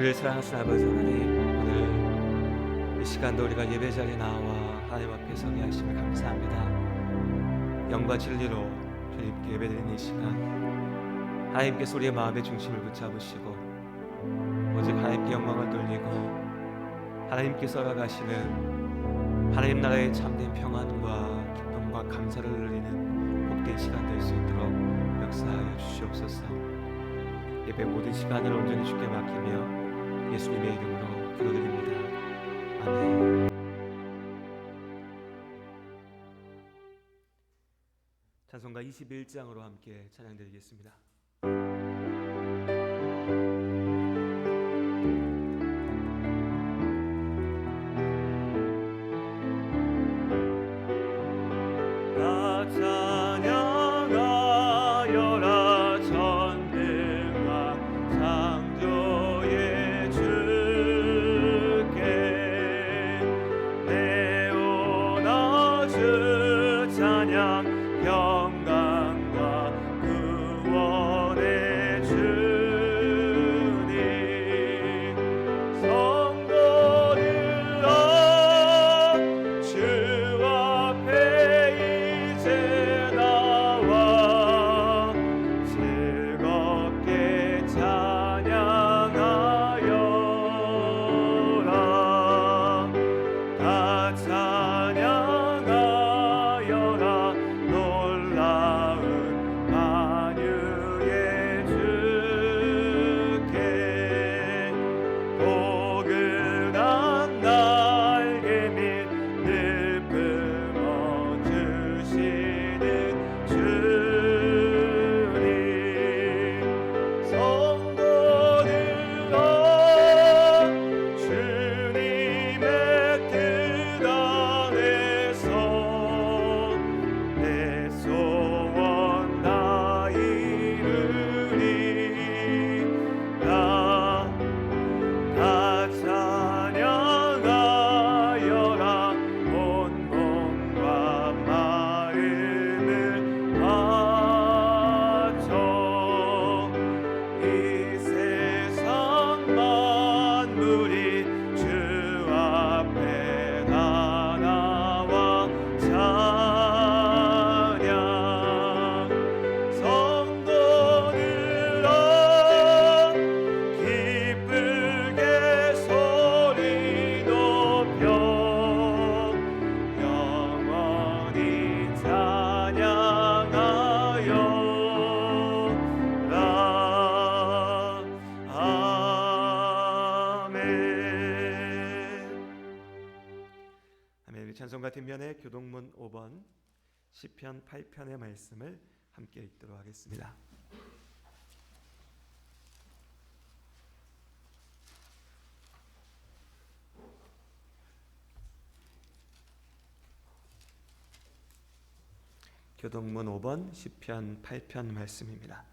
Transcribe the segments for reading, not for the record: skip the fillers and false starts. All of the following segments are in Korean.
우리를 사랑하신 아버지 하나님, 오늘 이 시간도 우리가 예배 자리에 나와 하나님 앞에 서게 하심을 감사합니다. 영과 진리로 주님께 예배드리는 이 시간, 하나님께서 우리의 마음의 중심을 붙잡으시고 오직 하나님께 영광을 돌리고 하나님께서 허락하시는 하나님 나라의 참된 평안과 기쁨과 감사를 누리는 복된 시간 될 수 있도록 역사하여 주시옵소서. 예배 모든 시간을 온전히 주께 맡기며 예수님의 이름으로 기도드립니다. 아멘. 찬송가 21장으로 함께 찬양드리겠습니다. 찬송가 뒷면에 교동문 5번 시편 8편의 말씀을 함께 읽도록 하겠습니다. 교동문 5번 시편 8편 말씀입니다.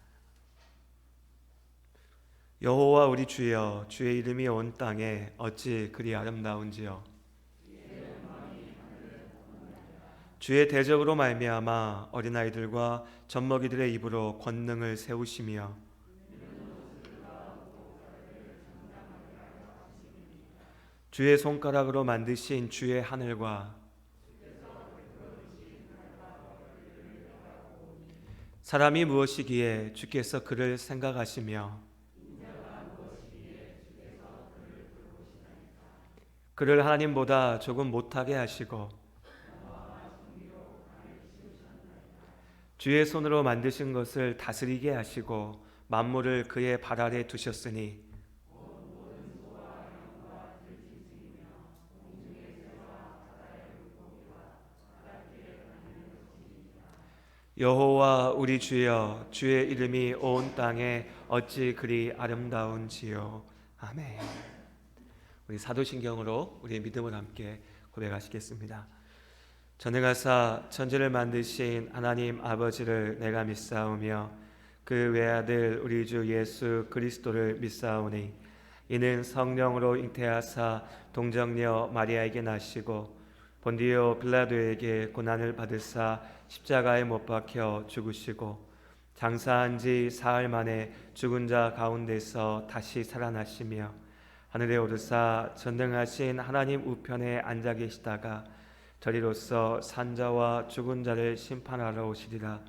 여호와 우리 주여, 주의 이름이 온 땅에 어찌 그리 아름다운지요. 주의 대적으로 말미암아 어린아이들과 젖먹이들의 입으로 권능을 세우시며 주의 손가락으로 만드신 주의 하늘과 사람이 무엇이기에 주께서 그를 생각하시며 그를 하나님보다 조금 못하게 하시고 주의 손으로 만드신 것을 다스리게 하시고 만물을 그의 발 아래 두셨으니 여호와 우리 주여, 주의 이름이 온 땅에 어찌 그리 아름다운지요. 아멘. 우리 사도신경으로 우리의 믿음을 함께 고백하시겠습니다. 전능하사 천지를 만드신 하나님 아버지를 내가 믿사오며 그 외아들 우리 주 예수 그리스도를 믿사오니 이는 성령으로 잉태하사 동정녀 마리아에게 나시고 본디오 빌라도에게 고난을 받으사 십자가에 못 박혀 죽으시고 장사한 지 사흘 만에 죽은 자 가운데서 다시 살아나시며 하늘에 오르사 전능하신 하나님 우편에 앉아 계시다가 저리로서 산자와 죽은 자를 심판하러 오시리라.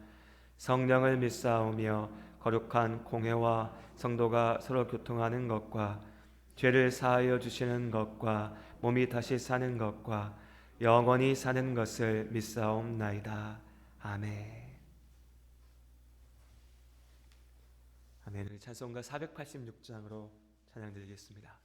성령을 믿사오며 거룩한 공회와 성도가 서로 교통하는 것과 죄를 사하여 주시는 것과 몸이 다시 사는 것과 영원히 사는 것을 믿사옵나이다. 아멘. 아멘. 우리 찬송가 486장으로 찬양 드리겠습니다.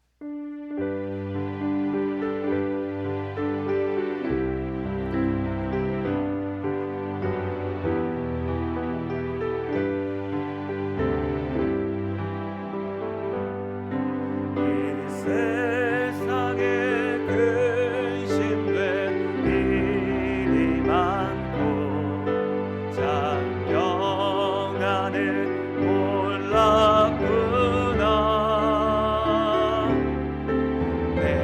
내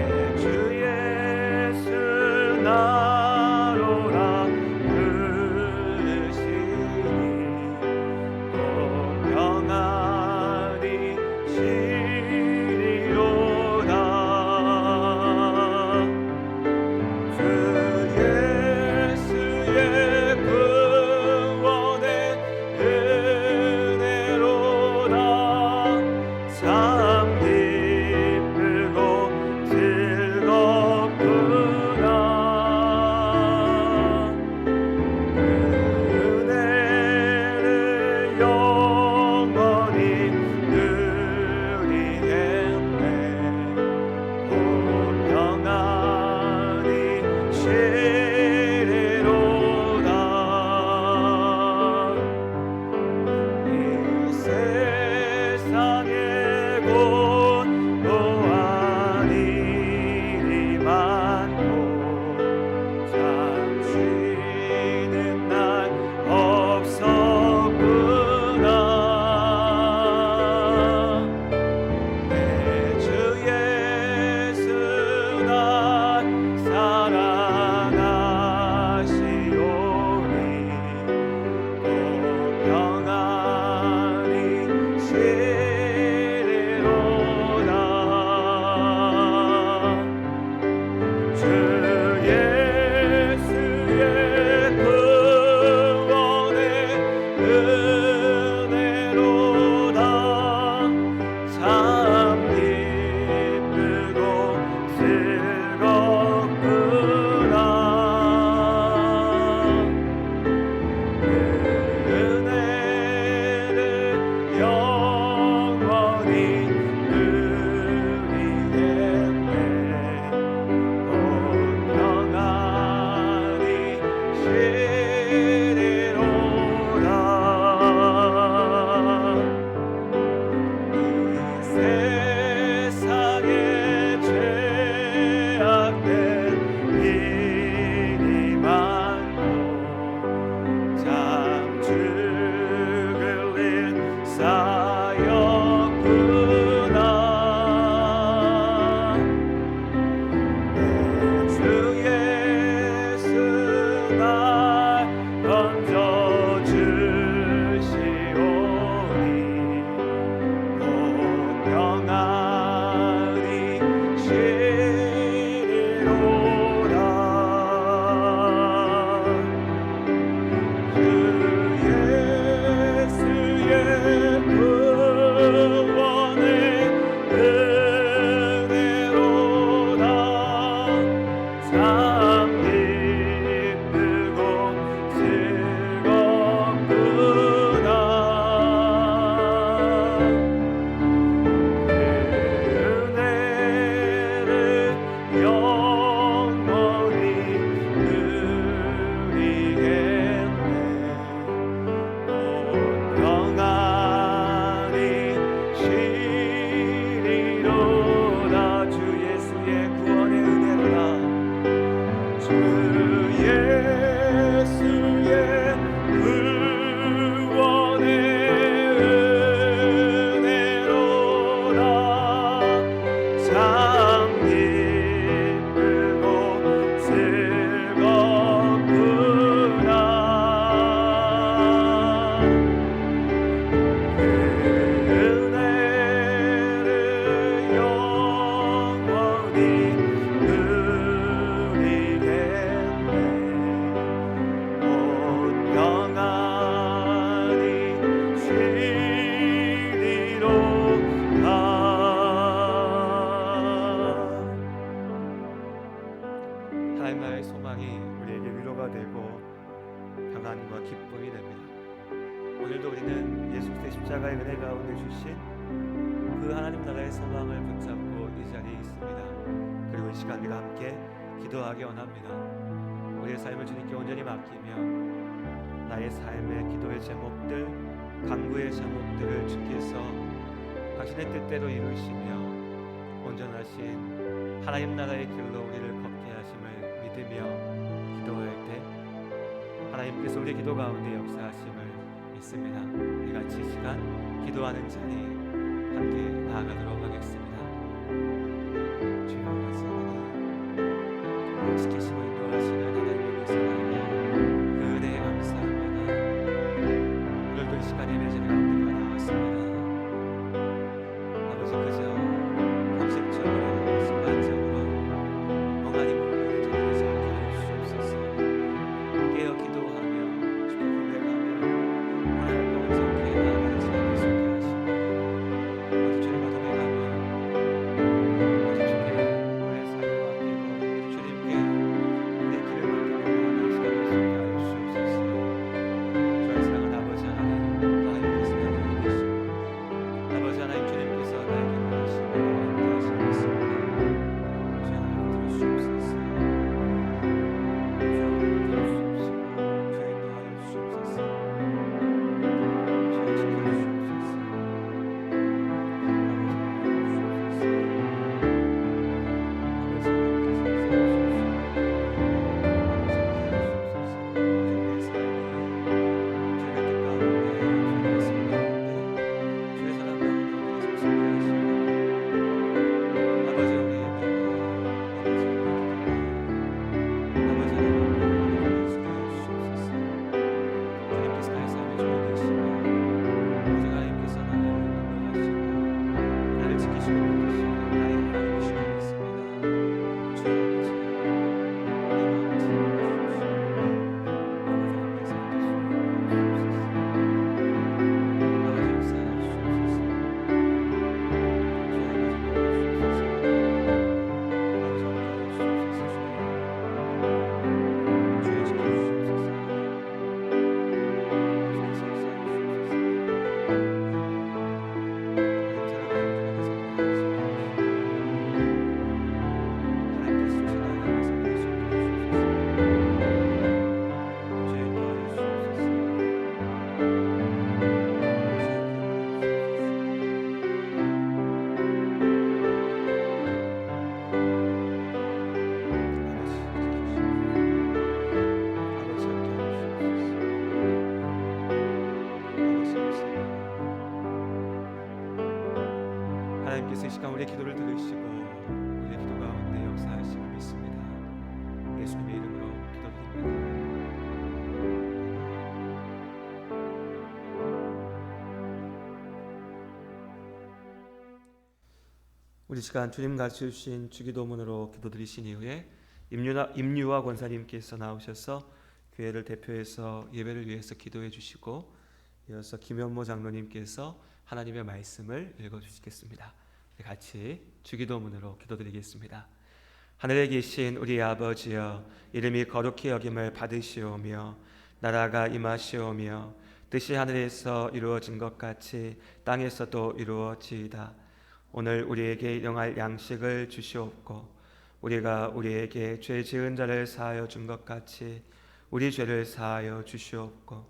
십자가의 은혜 가운데 주신 그 하나님 나라의 소망을 붙잡고 이 자리에 있습니다. 그리고 이 시간 우리가 함께 기도하기 원합니다. 우리의 삶을 주님께 온전히 맡기며 나의 삶의 기도의 제목들, 간구의 제목들을 주께서 당신의 뜻대로 이루시며 온전하신 하나님 나라의 길로 우리를 걷게 하심을 믿으며 기도할 때 하나님께서 우리 기도 가운데 역사하심을 믿습니다. 우리 같이 이 시간 기도하는 자리 함께 나아가도록 하겠습니다. 주여 감사합니다. 지키시고 인도하시는 하나님의 말씀 그 은혜에 감사합니다. 오늘도 이 시간 예배 자리 가운데 우리가 나왔습니다. 아버지 그저 형식적으로 습관적으로 멍하니 묵는 자리에 살게 하여 주옵소서. 깨어 기도하며 주께 고백하며 하나님 온전히 나아가는 삶을 살게 하시고 모두 주님 고백하며 모두 주께 우리의 삶을 맡기고 모두 주님께 내 길을 맡기며 나아가는 시간을 살게 하여 주옵소서. 저의 사랑하는 아버지 하나님, 하나님께서 나를 이끄시고 아버지 하나님 주님께서 나에게 원하시며 나와 함께 하시고 있습니다. 주 하나님 들으시옵소서. 주 하나님 들으시옵시고 주 인도하여 주옵소서. 주 지켜주시옵소서. 하나님께서 이 시간 우리의 기도를 들으시고 우리의 기도 가운데 역사하심을 믿습니다. 예수님의 이름으로 기도드립니다. 우리 시간 주님 가르쳐주신 주기도문으로 기도드리신 이후에 임유화 권사님께서 나오셔서 교회를 대표해서 예배를 위해서 기도해 주시고 이어서 김현모 장로님께서 하나님의 말씀을 읽어주시겠습니다. 같이 주기도문으로 기도드리겠습니다. 하늘에 계신 우리 아버지여, 이름이 거룩히 여김을 받으시오며 나라가 임하시오며 뜻이 하늘에서 이루어진 것 같이 땅에서도 이루어지이다. 오늘 우리에게 일용할 양식을 주시옵고 우리가 우리에게 죄 지은 자를 사하여 준 것 같이 우리 죄를 사하여 주시옵고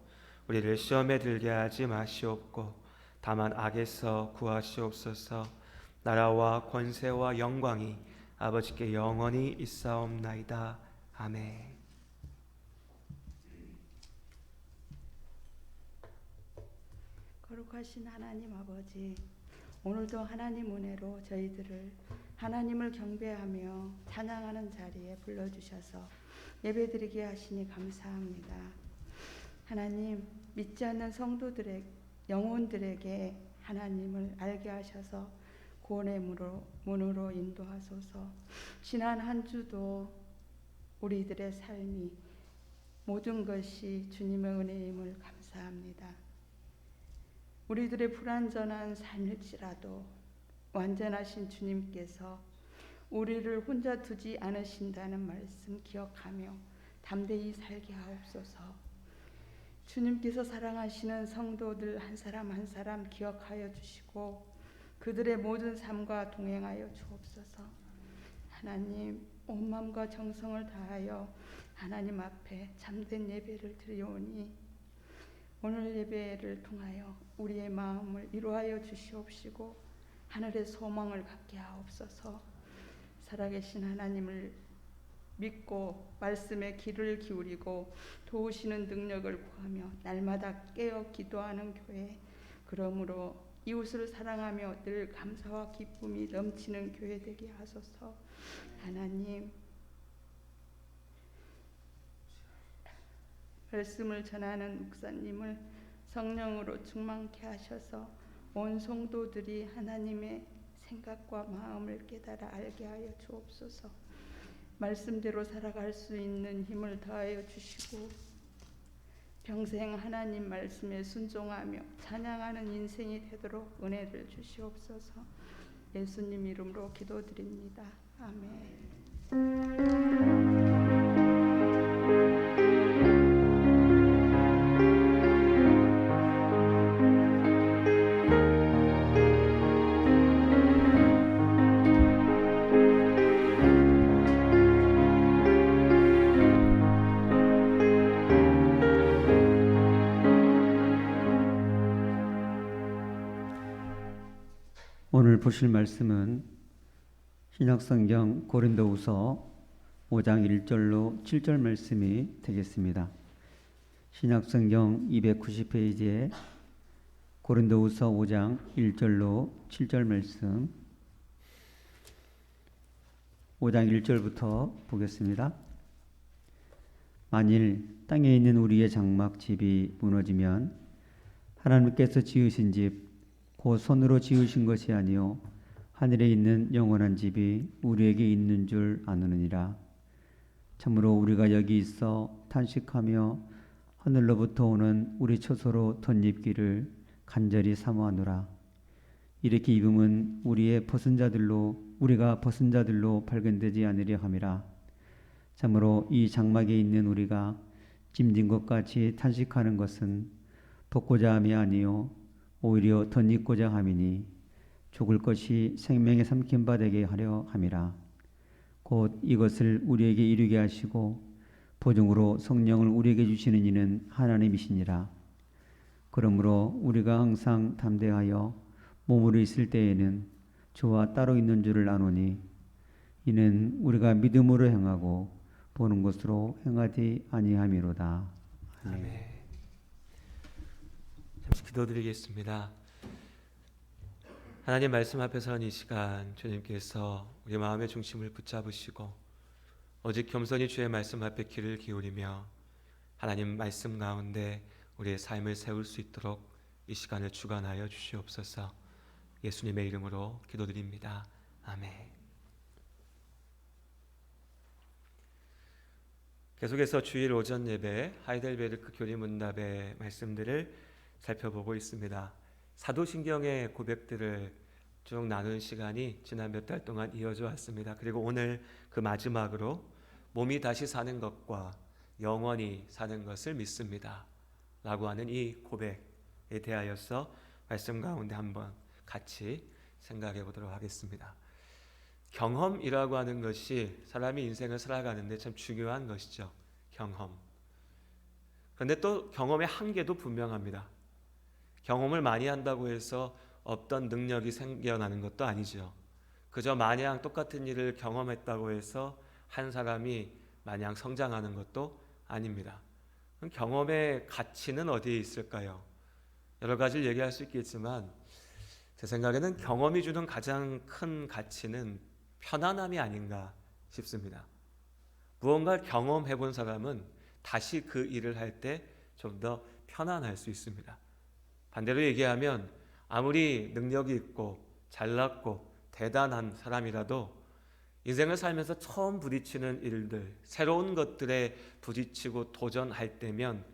우리를 시험에 들게 하지 마시옵고 다만 악에서 구하시옵소서. 나라와 권세와 영광이 아버지께 영원히 있사옵나이다. 아멘. 거룩하신 하나님 아버지, 오늘도 하나님 은혜로 저희들을 하나님을 경배하며 찬양하는 자리에 불러주셔서 예배드리게 하시니 감사합니다. 하나님, 믿지 않는 성도들의 영혼들에게 하나님을 알게 하셔서 구원의 문으로 인도하소서. 지난 한 주도 우리들의 삶이 모든 것이 주님의 은혜임을 감사합니다. 우리들의 불완전한 삶일지라도 완전하신 주님께서 우리를 혼자 두지 않으신다는 말씀 기억하며 담대히 살게 하옵소서. 주님께서 사랑하시는 성도들 한 사람 한 사람 기억하여 주시고 그들의 모든 삶과 동행하여 주옵소서. 하나님, 온 마음과 정성을 다하여 하나님 앞에 참된 예배를 드리오니 오늘 예배를 통하여 우리의 마음을 위로하여 주시옵시고 하늘의 소망을 갖게 하옵소서. 살아계신 하나님을 믿고 말씀에 귀를 기울이고 도우시는 능력을 구하며 날마다 깨어 기도하는 교회, 그러므로 이웃을 사랑하며 늘 감사와 기쁨이 넘치는 교회 되게 하소서. 하나님, 말씀을 전하는 목사님을 성령으로 충만케 하셔서 온 성도들이 하나님의 생각과 마음을 깨달아 알게 하여 주옵소서. 말씀대로 살아갈 수 있는 힘을 더하여 주시고 평생 하나님 말씀에 순종하며 찬양하는 인생이 되도록 은혜를 주시옵소서. 예수님 이름으로 기도드립니다. 아멘. 오늘 보실 말씀은 신약성경 고린도후서 5장 1절로 7절 말씀이 되겠습니다. 신약성경 290페이지에 고린도후서 5장 1절로 7절 말씀, 5장 1절부터 보겠습니다. 만일 땅에 있는 우리의 장막 집이 무너지면 하나님께서 지으신 집 곧 손으로 지으신 것이 아니요 하늘에 있는 영원한 집이 우리에게 있는 줄 아느니라. 참으로 우리가 여기 있어 탄식하며 하늘로부터 오는 우리 처소로 덧입기를 간절히 사모하노라. 이렇게 입음은 우리가 벗은 자들로 발견되지 않으려 함이라. 참으로 이 장막에 있는 우리가 짐진 것 같이 탄식하는 것은 벗고자 함이 아니요 오히려 덧입고자 함이니 죽을 것이 생명에 삼킨 바 되게 하려 함이라. 곧 이것을 우리에게 이루게 하시고 보증으로 성령을 우리에게 주시는 이는 하나님이시니라. 그러므로 우리가 항상 담대하여 몸으로 있을 때에는 주와 따로 있는 줄을 아노니 이는 우리가 믿음으로 행하고 보는 것으로 행하지 아니함이로다. 아멘. 잠시 기도드리겠습니다. 하나님 말씀 앞에 선 이 시간 주님께서 우리 마음의 중심을 붙잡으시고 오직 겸손히 주의 말씀 앞에 귀를 기울이며 하나님 말씀 가운데 우리의 삶을 세울 수 있도록 이 시간을 주관하여 주시옵소서. 예수님의 이름으로 기도드립니다. 아멘. 계속해서 주일 오전 예배 하이델베르크 교리 문답의 말씀들을 살펴보고 있습니다. 사도신경의 고백들을 쭉 나누는 시간이 지난 몇 달 동안 이어져 왔습니다. 그리고 오늘 그 마지막으로 몸이 다시 사는 것과 영원히 사는 것을 믿습니다 라고 하는 이 고백에 대하여서 말씀 가운데 한번 같이 생각해 보도록 하겠습니다. 경험이라고 하는 것이 사람이 인생을 살아가는데 참 중요한 것이죠. 경험. 그런데 또 경험의 한계도 분명합니다. 경험을 많이 한다고 해서 없던 능력이 생겨나는 것도 아니죠. 그저 마냥 똑같은 일을 경험했다고 해서 한 사람이 마냥 성장하는 것도 아닙니다. 그럼 경험의 가치는 어디에 있을까요? 여러 가지를 얘기할 수 있겠지만 제 생각에는 경험이 주는 가장 큰 가치는 편안함이 아닌가 싶습니다. 무언가를 경험해 본 사람은 다시 그 일을 할 때 좀 더 편안할 수 있습니다. 반대로 얘기하면 아무리 능력이 있고 잘났고 대단한 사람이라도 인생을 살면서 처음 부딪히는 일들, 새로운 것들에 부딪히고 도전할 때면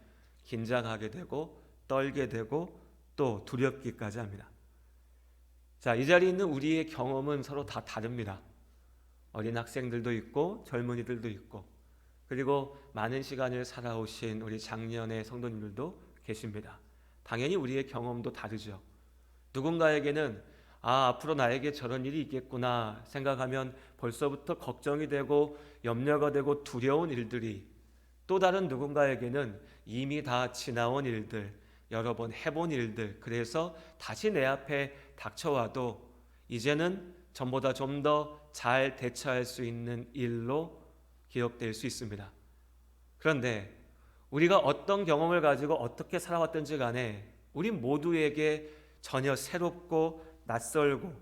긴장하게 되고 떨게 되고 또 두렵기까지 합니다. 자, 이 자리에 있는 우리의 경험은 서로 다 다릅니다. 어린 학생들도 있고 젊은이들도 있고 그리고 많은 시간을 살아오신 우리 장년의 성도님들도 계십니다. 당연히 우리의 경험도 다르죠. 누군가에게는 앞으로 나에게 저런 일이 있겠구나 생각하면 벌써부터 걱정이 되고 염려가 되고 두려운 일들이, 또 다른 누군가에게는 이미 다 지나온 일들, 여러 번 해본 일들, 그래서 다시 내 앞에 닥쳐와도 이제는 전보다 좀 더 잘 대처할 수 있는 일로 기억될 수 있습니다. 그런데 우리가 어떤 경험을 가지고 어떻게 살아왔든지 간에 우리 모두에게 전혀 새롭고 낯설고,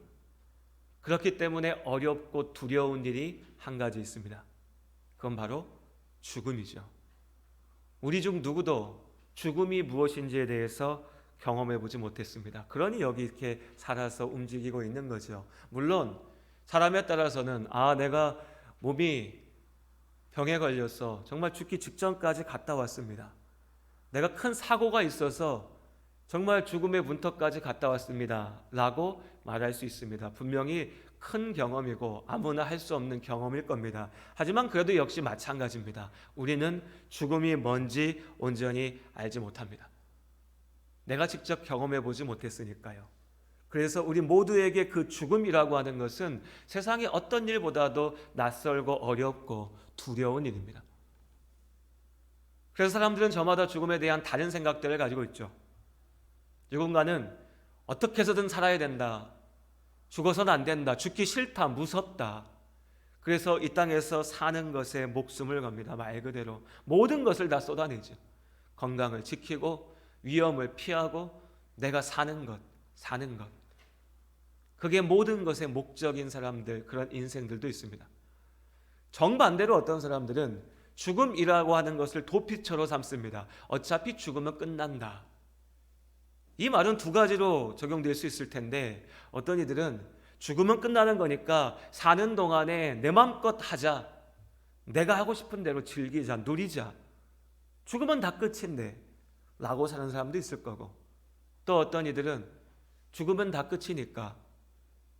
그렇기 때문에 어렵고 두려운 일이 한 가지 있습니다. 그건 바로 죽음이죠. 우리 중 누구도 죽음이 무엇인지에 대해서 경험해 보지 못했습니다. 그러니 여기 이렇게 살아서 움직이고 있는 거죠. 물론 사람에 따라서는 내가 몸이 병에 걸려서 정말 죽기 직전까지 갔다 왔습니다. 내가 큰 사고가 있어서 정말 죽음의 문턱까지 갔다 왔습니다 라고 말할 수 있습니다. 분명히 큰 경험이고 아무나 할 수 없는 경험일 겁니다. 하지만 그래도 역시 마찬가지입니다. 우리는 죽음이 뭔지 온전히 알지 못합니다. 내가 직접 경험해 보지 못했으니까요. 그래서 우리 모두에게 그 죽음이라고 하는 것은 세상의 어떤 일보다도 낯설고 어렵고 두려운 일입니다. 그래서 사람들은 저마다 죽음에 대한 다른 생각들을 가지고 있죠. 누군가는 어떻게 해서든 살아야 된다, 죽어서는 안 된다, 죽기 싫다, 무섭다. 그래서 이 땅에서 사는 것에 목숨을 겁니다. 말 그대로 모든 것을 다 쏟아내죠. 건강을 지키고 위험을 피하고 내가 사는 것. 그게 모든 것의 목적인 사람들, 그런 인생들도 있습니다. 정반대로 어떤 사람들은 죽음이라고 하는 것을 도피처로 삼습니다. 어차피 죽으면 끝난다. 이 말은 두 가지로 적용될 수 있을 텐데, 어떤 이들은 죽으면 끝나는 거니까 사는 동안에 내 맘껏 하자, 내가 하고 싶은 대로 즐기자, 누리자, 죽으면 다 끝인데 라고 사는 사람도 있을 거고, 또 어떤 이들은 죽으면 다 끝이니까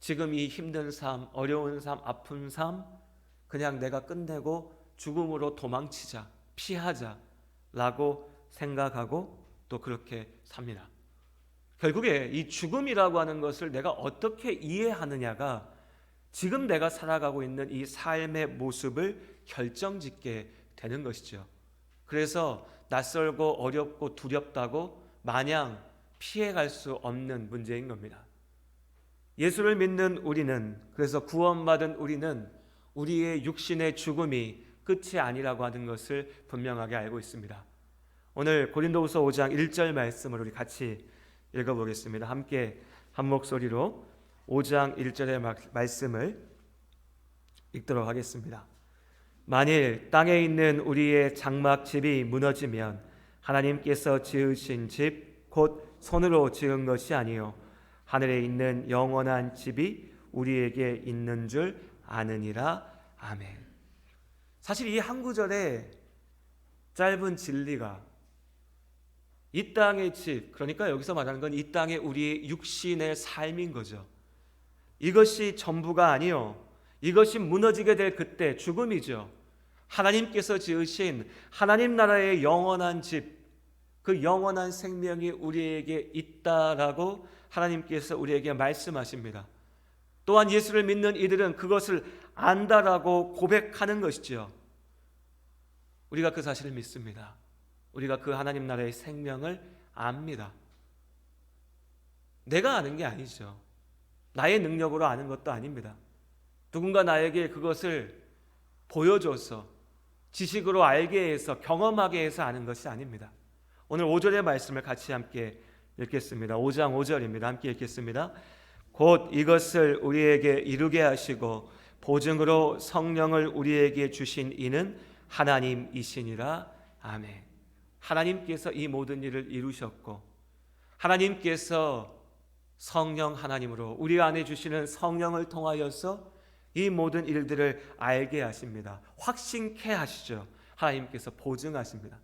지금 이 힘든 삶, 어려운 삶, 아픈 삶 그냥 내가 끝내고 죽음으로 도망치자, 피하자 라고 생각하고 또 그렇게 삽니다. 결국에 이 죽음이라고 하는 것을 내가 어떻게 이해하느냐가 지금 내가 살아가고 있는 이 삶의 모습을 결정짓게 되는 것이죠. 그래서 낯설고 어렵고 두렵다고 마냥 피해갈 수 없는 문제인 겁니다. 예수를 믿는 우리는, 그래서 구원받은 우리는 우리의 육신의 죽음이 끝이 아니라고 하는 것을 분명하게 알고 있습니다. 오늘 고린도후서 5장 1절 말씀을 우리 같이 읽어보겠습니다. 함께 한 목소리로 5장 1절의 말씀을 읽도록 하겠습니다. 만일 땅에 있는 우리의 장막집이 무너지면 하나님께서 지으신 집 곧 손으로 지은 것이 아니요 하늘에 있는 영원한 집이 우리에게 있는 줄 아느니라. 아멘. 사실 이 한 구절의 짧은 진리가 이 땅의 집, 그러니까 여기서 말하는 건 이 땅의 우리의 육신의 삶인 거죠. 이것이 전부가 아니요, 이것이 무너지게 될 그때 죽음이죠. 하나님께서 지으신 하나님 나라의 영원한 집, 그 영원한 생명이 우리에게 있다라고 하나님께서 우리에게 말씀하십니다. 또한 예수를 믿는 이들은 그것을 안다라고 고백하는 것이죠. 우리가 그 사실을 믿습니다. 우리가 그 하나님 나라의 생명을 압니다. 내가 아는 게 아니죠. 나의 능력으로 아는 것도 아닙니다. 누군가 나에게 그것을 보여줘서 지식으로 알게 해서 경험하게 해서 아는 것이 아닙니다. 오늘 5절의 말씀을 같이 함께 읽겠습니다. 5장 5절입니다. 함께 읽겠습니다. 곧 이것을 우리에게 이루게 하시고 보증으로 성령을 우리에게 주신 이는 하나님이시니라. 아멘. 하나님께서 이 모든 일을 이루셨고, 하나님께서 성령 하나님으로 우리 안에 주시는 성령을 통하여서 이 모든 일들을 알게 하십니다. 확신케 하시죠. 하나님께서 보증하십니다.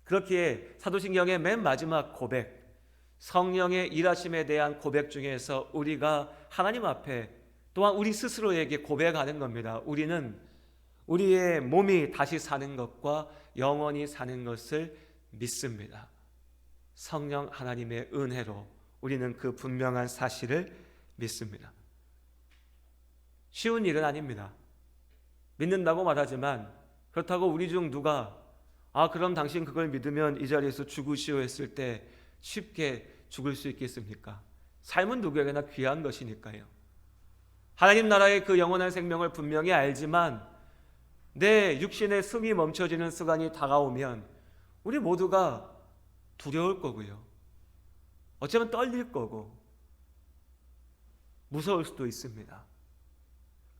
그렇기에 사도신경의 맨 마지막 고백, 성령의 일하심에 대한 고백 중에서 우리가 하나님 앞에 또한 우리 스스로에게 고백하는 겁니다. 우리는 우리의 몸이 다시 사는 것과 영원히 사는 것을 믿습니다. 성령 하나님의 은혜로 우리는 그 분명한 사실을 믿습니다. 쉬운 일은 아닙니다. 믿는다고 말하지만 그렇다고 우리 중 누가 그럼 당신 그걸 믿으면 이 자리에서 죽으시오 했을 때 쉽게 죽을 수 있겠습니까? 삶은 누구에게나 귀한 것이니까요. 하나님 나라의 그 영원한 생명을 분명히 알지만 내 육신의 숨이 멈춰지는 순간이 다가오면 우리 모두가 두려울 거고요. 어쩌면 떨릴 거고 무서울 수도 있습니다.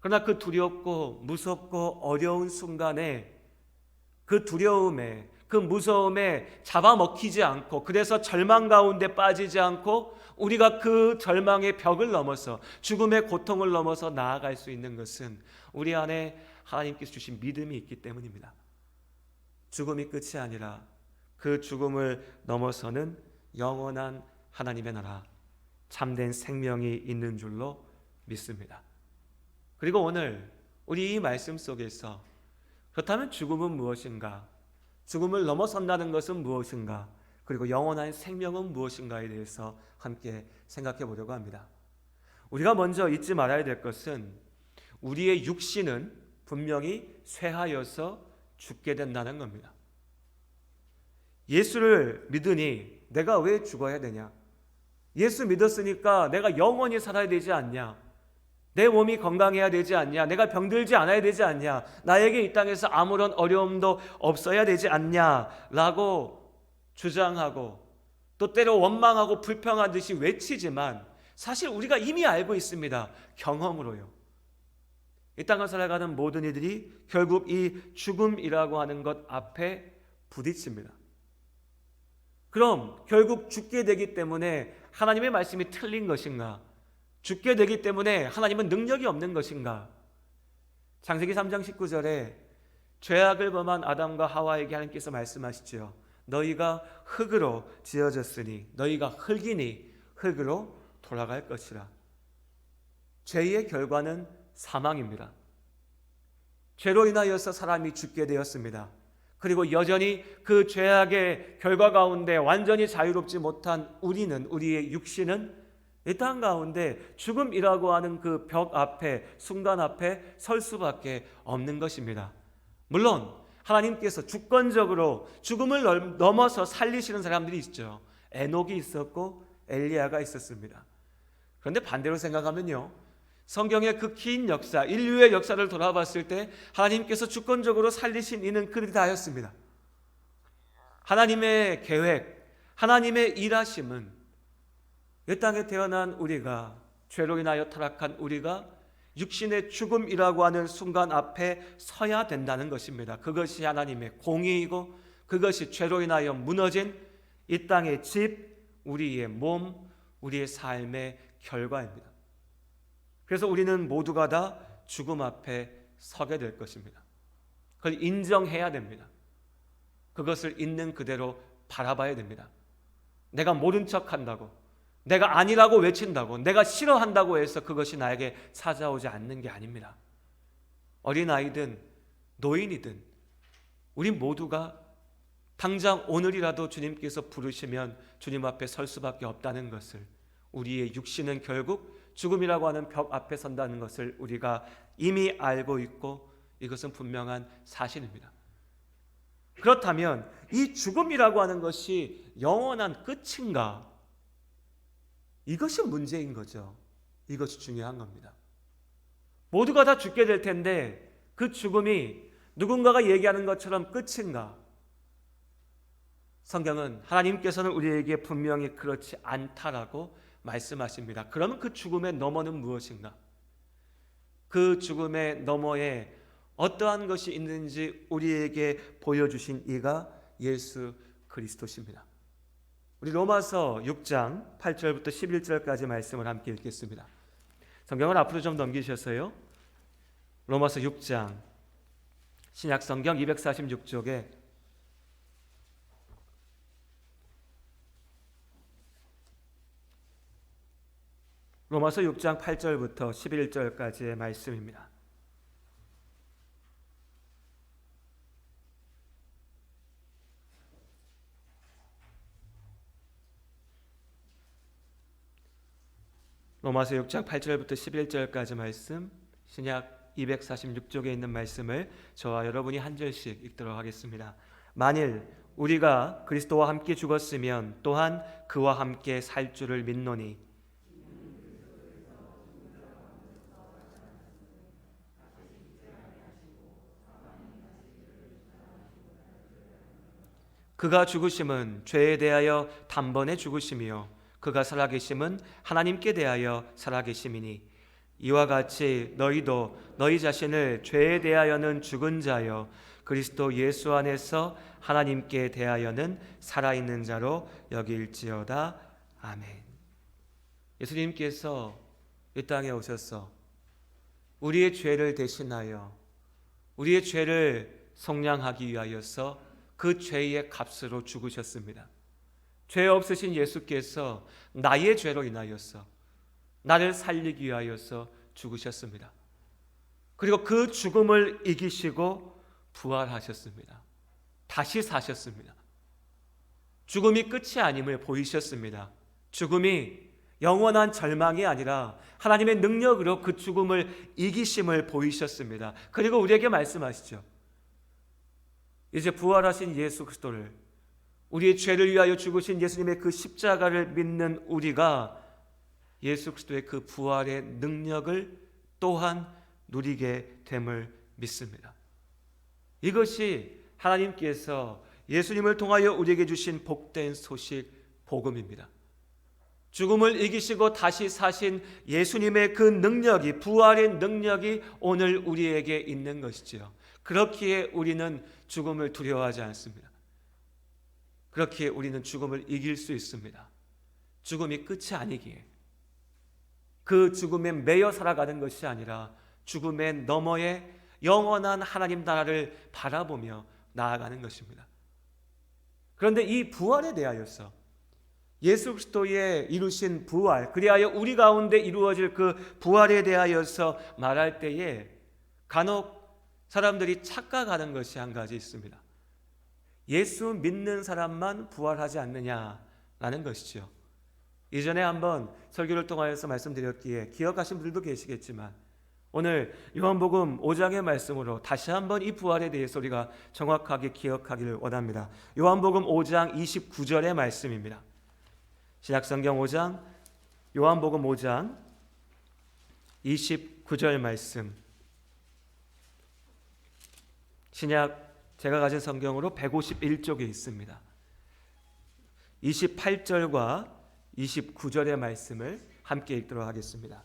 그러나 그 두렵고 무섭고 어려운 순간에 그 두려움에 그 무서움에 잡아먹히지 않고 그래서 절망 가운데 빠지지 않고 우리가 그 절망의 벽을 넘어서 죽음의 고통을 넘어서 나아갈 수 있는 것은 우리 안에 하나님께서 주신 믿음이 있기 때문입니다. 죽음이 끝이 아니라 그 죽음을 넘어서는 영원한 하나님의 나라, 참된 생명이 있는 줄로 믿습니다. 그리고 오늘 우리 이 말씀 속에서 그렇다면 죽음은 무엇인가? 죽음을 넘어선다는 것은 무엇인가? 그리고 영원한 생명은 무엇인가에 대해서 함께 생각해 보려고 합니다. 우리가 먼저 잊지 말아야 될 것은 우리의 육신은 분명히 쇠하여서 죽게 된다는 겁니다. 예수를 믿으니 내가 왜 죽어야 되냐? 예수 믿었으니까 내가 영원히 살아야 되지 않냐? 내 몸이 건강해야 되지 않냐? 내가 병들지 않아야 되지 않냐? 나에게 이 땅에서 아무런 어려움도 없어야 되지 않냐? 라고 주장하고 또 때로 원망하고 불평하듯이 외치지만 사실 우리가 이미 알고 있습니다. 경험으로요. 이 땅을 살아가는 모든 이들이 결국 이 죽음이라고 하는 것 앞에 부딪힙니다. 그럼 결국 죽게 되기 때문에 하나님의 말씀이 틀린 것인가? 죽게 되기 때문에 하나님은 능력이 없는 것인가? 창세기 3장 19절에 죄악을 범한 아담과 하와에게 하나님께서 말씀하시죠. 너희가 흙으로 지어졌으니 너희가 흙이니 흙으로 돌아갈 것이라. 죄의 결과는 사망입니다. 죄로 인하여서 사람이 죽게 되었습니다. 그리고 여전히 그 죄악의 결과 가운데 완전히 자유롭지 못한 우리의 육신은 이 땅 가운데 죽음이라고 하는 그 벽 앞에, 순간 앞에 설 수밖에 없는 것입니다. 물론 하나님께서 주권적으로 죽음을 넘어서 살리시는 사람들이 있죠. 에녹이 있었고 엘리야가 있었습니다. 그런데 반대로 생각하면요, 성경의 그 긴 역사, 인류의 역사를 돌아봤을 때 하나님께서 주권적으로 살리신 이는 그들이 다였습니다. 하나님의 계획, 하나님의 일하심은 이 땅에 태어난 우리가, 죄로 인하여 타락한 우리가 육신의 죽음이라고 하는 순간 앞에 서야 된다는 것입니다. 그것이 하나님의 공의이고 그것이 죄로 인하여 무너진 이 땅의 집, 우리의 몸, 우리의 삶의 결과입니다. 그래서 우리는 모두가 다 죽음 앞에 서게 될 것입니다. 그걸 인정해야 됩니다. 그것을 있는 그대로 바라봐야 됩니다. 내가 모른 척한다고, 내가 아니라고 외친다고, 내가 싫어한다고 해서 그것이 나에게 찾아오지 않는 게 아닙니다. 어린아이든 노인이든 우리 모두가 당장 오늘이라도 주님께서 부르시면 주님 앞에 설 수밖에 없다는 것을, 우리의 육신은 결국 죽음이라고 하는 벽 앞에 선다는 것을 우리가 이미 알고 있고 이것은 분명한 사실입니다. 그렇다면 이 죽음이라고 하는 것이 영원한 끝인가? 이것이 문제인 거죠. 이것이 중요한 겁니다. 모두가 다 죽게 될 텐데 그 죽음이 누군가가 얘기하는 것처럼 끝인가? 성경은 하나님께서는 우리에게 분명히 그렇지 않다라고 말씀하십니다. 그러면 그 죽음의 너머는 무엇인가? 그 죽음의 너머에 어떠한 것이 있는지 우리에게 보여주신 이가 예수 그리스도십니다. 우리 로마서 6장 8절부터 11절까지 말씀을 함께 읽겠습니다. 성경을 앞으로 좀 넘기셨어요. 로마서 6장 신약성경 246쪽에 로마서 6장 8절부터 11절까지의 말씀입니다. 로마서 6장 8절부터 11절까지 말씀, 신약 246쪽에 있는 말씀을 저와 여러분이 한 절씩 읽도록 하겠습니다. 만일 우리가 그리스도와 함께 죽었으면 또한 그와 함께 살 줄을 믿노니 그가 죽으심은 죄에 대하여 단번에 죽으심이요 그가 살아계심은 하나님께 대하여 살아계심이니 이와 같이 너희도 너희 자신을 죄에 대하여는 죽은 자요 그리스도 예수 안에서 하나님께 대하여는 살아있는 자로 여길지어다. 아멘. 예수님께서 이 땅에 오셔서 우리의 죄를 대신하여 우리의 죄를 속량하기 위하여서 그 죄의 값으로 죽으셨습니다. 죄 없으신 예수께서 나의 죄로 인하여서 나를 살리기 위하여서 죽으셨습니다. 그리고 그 죽음을 이기시고 부활하셨습니다. 다시 사셨습니다. 죽음이 끝이 아님을 보이셨습니다. 죽음이 영원한 절망이 아니라 하나님의 능력으로 그 죽음을 이기심을 보이셨습니다. 그리고 우리에게 말씀하시죠. 이제 부활하신 예수 그리스도를, 우리의 죄를 위하여 죽으신 예수님의 그 십자가를 믿는 우리가 예수 그리스도의 그 부활의 능력을 또한 누리게 됨을 믿습니다. 이것이 하나님께서 예수님을 통하여 우리에게 주신 복된 소식, 복음입니다. 죽음을 이기시고 다시 사신 예수님의 그 능력이, 부활의 능력이 오늘 우리에게 있는 것이지요. 그렇기에 우리는 죽음을 두려워하지 않습니다. 그렇기에 우리는 죽음을 이길 수 있습니다. 죽음이 끝이 아니기에, 그 죽음에 매여 살아가는 것이 아니라 죽음의 너머에 영원한 하나님 나라를 바라보며 나아가는 것입니다. 그런데 이 부활에 대하여서, 예수 그리스도의 이루신 부활, 그리하여 우리 가운데 이루어질 그 부활에 대하여서 말할 때에 간혹 사람들이 착각하는 것이 한 가지 있습니다. 예수 믿는 사람만 부활하지 않느냐라는 것이죠. 이전에 한번 설교를 통하여서 말씀드렸기에 기억하신 분들도 계시겠지만 오늘 요한복음 5장의 말씀으로 다시 한번 이 부활에 대해서 우리가 정확하게 기억하기를 원합니다. 요한복음 5장 29절의 말씀입니다. 신약성경 5장, 요한복음 5장 29절 말씀. 신약 제가 가진 성경으로 151쪽에 있습니다. 28절과 29절의 말씀을 함께 읽도록 하겠습니다.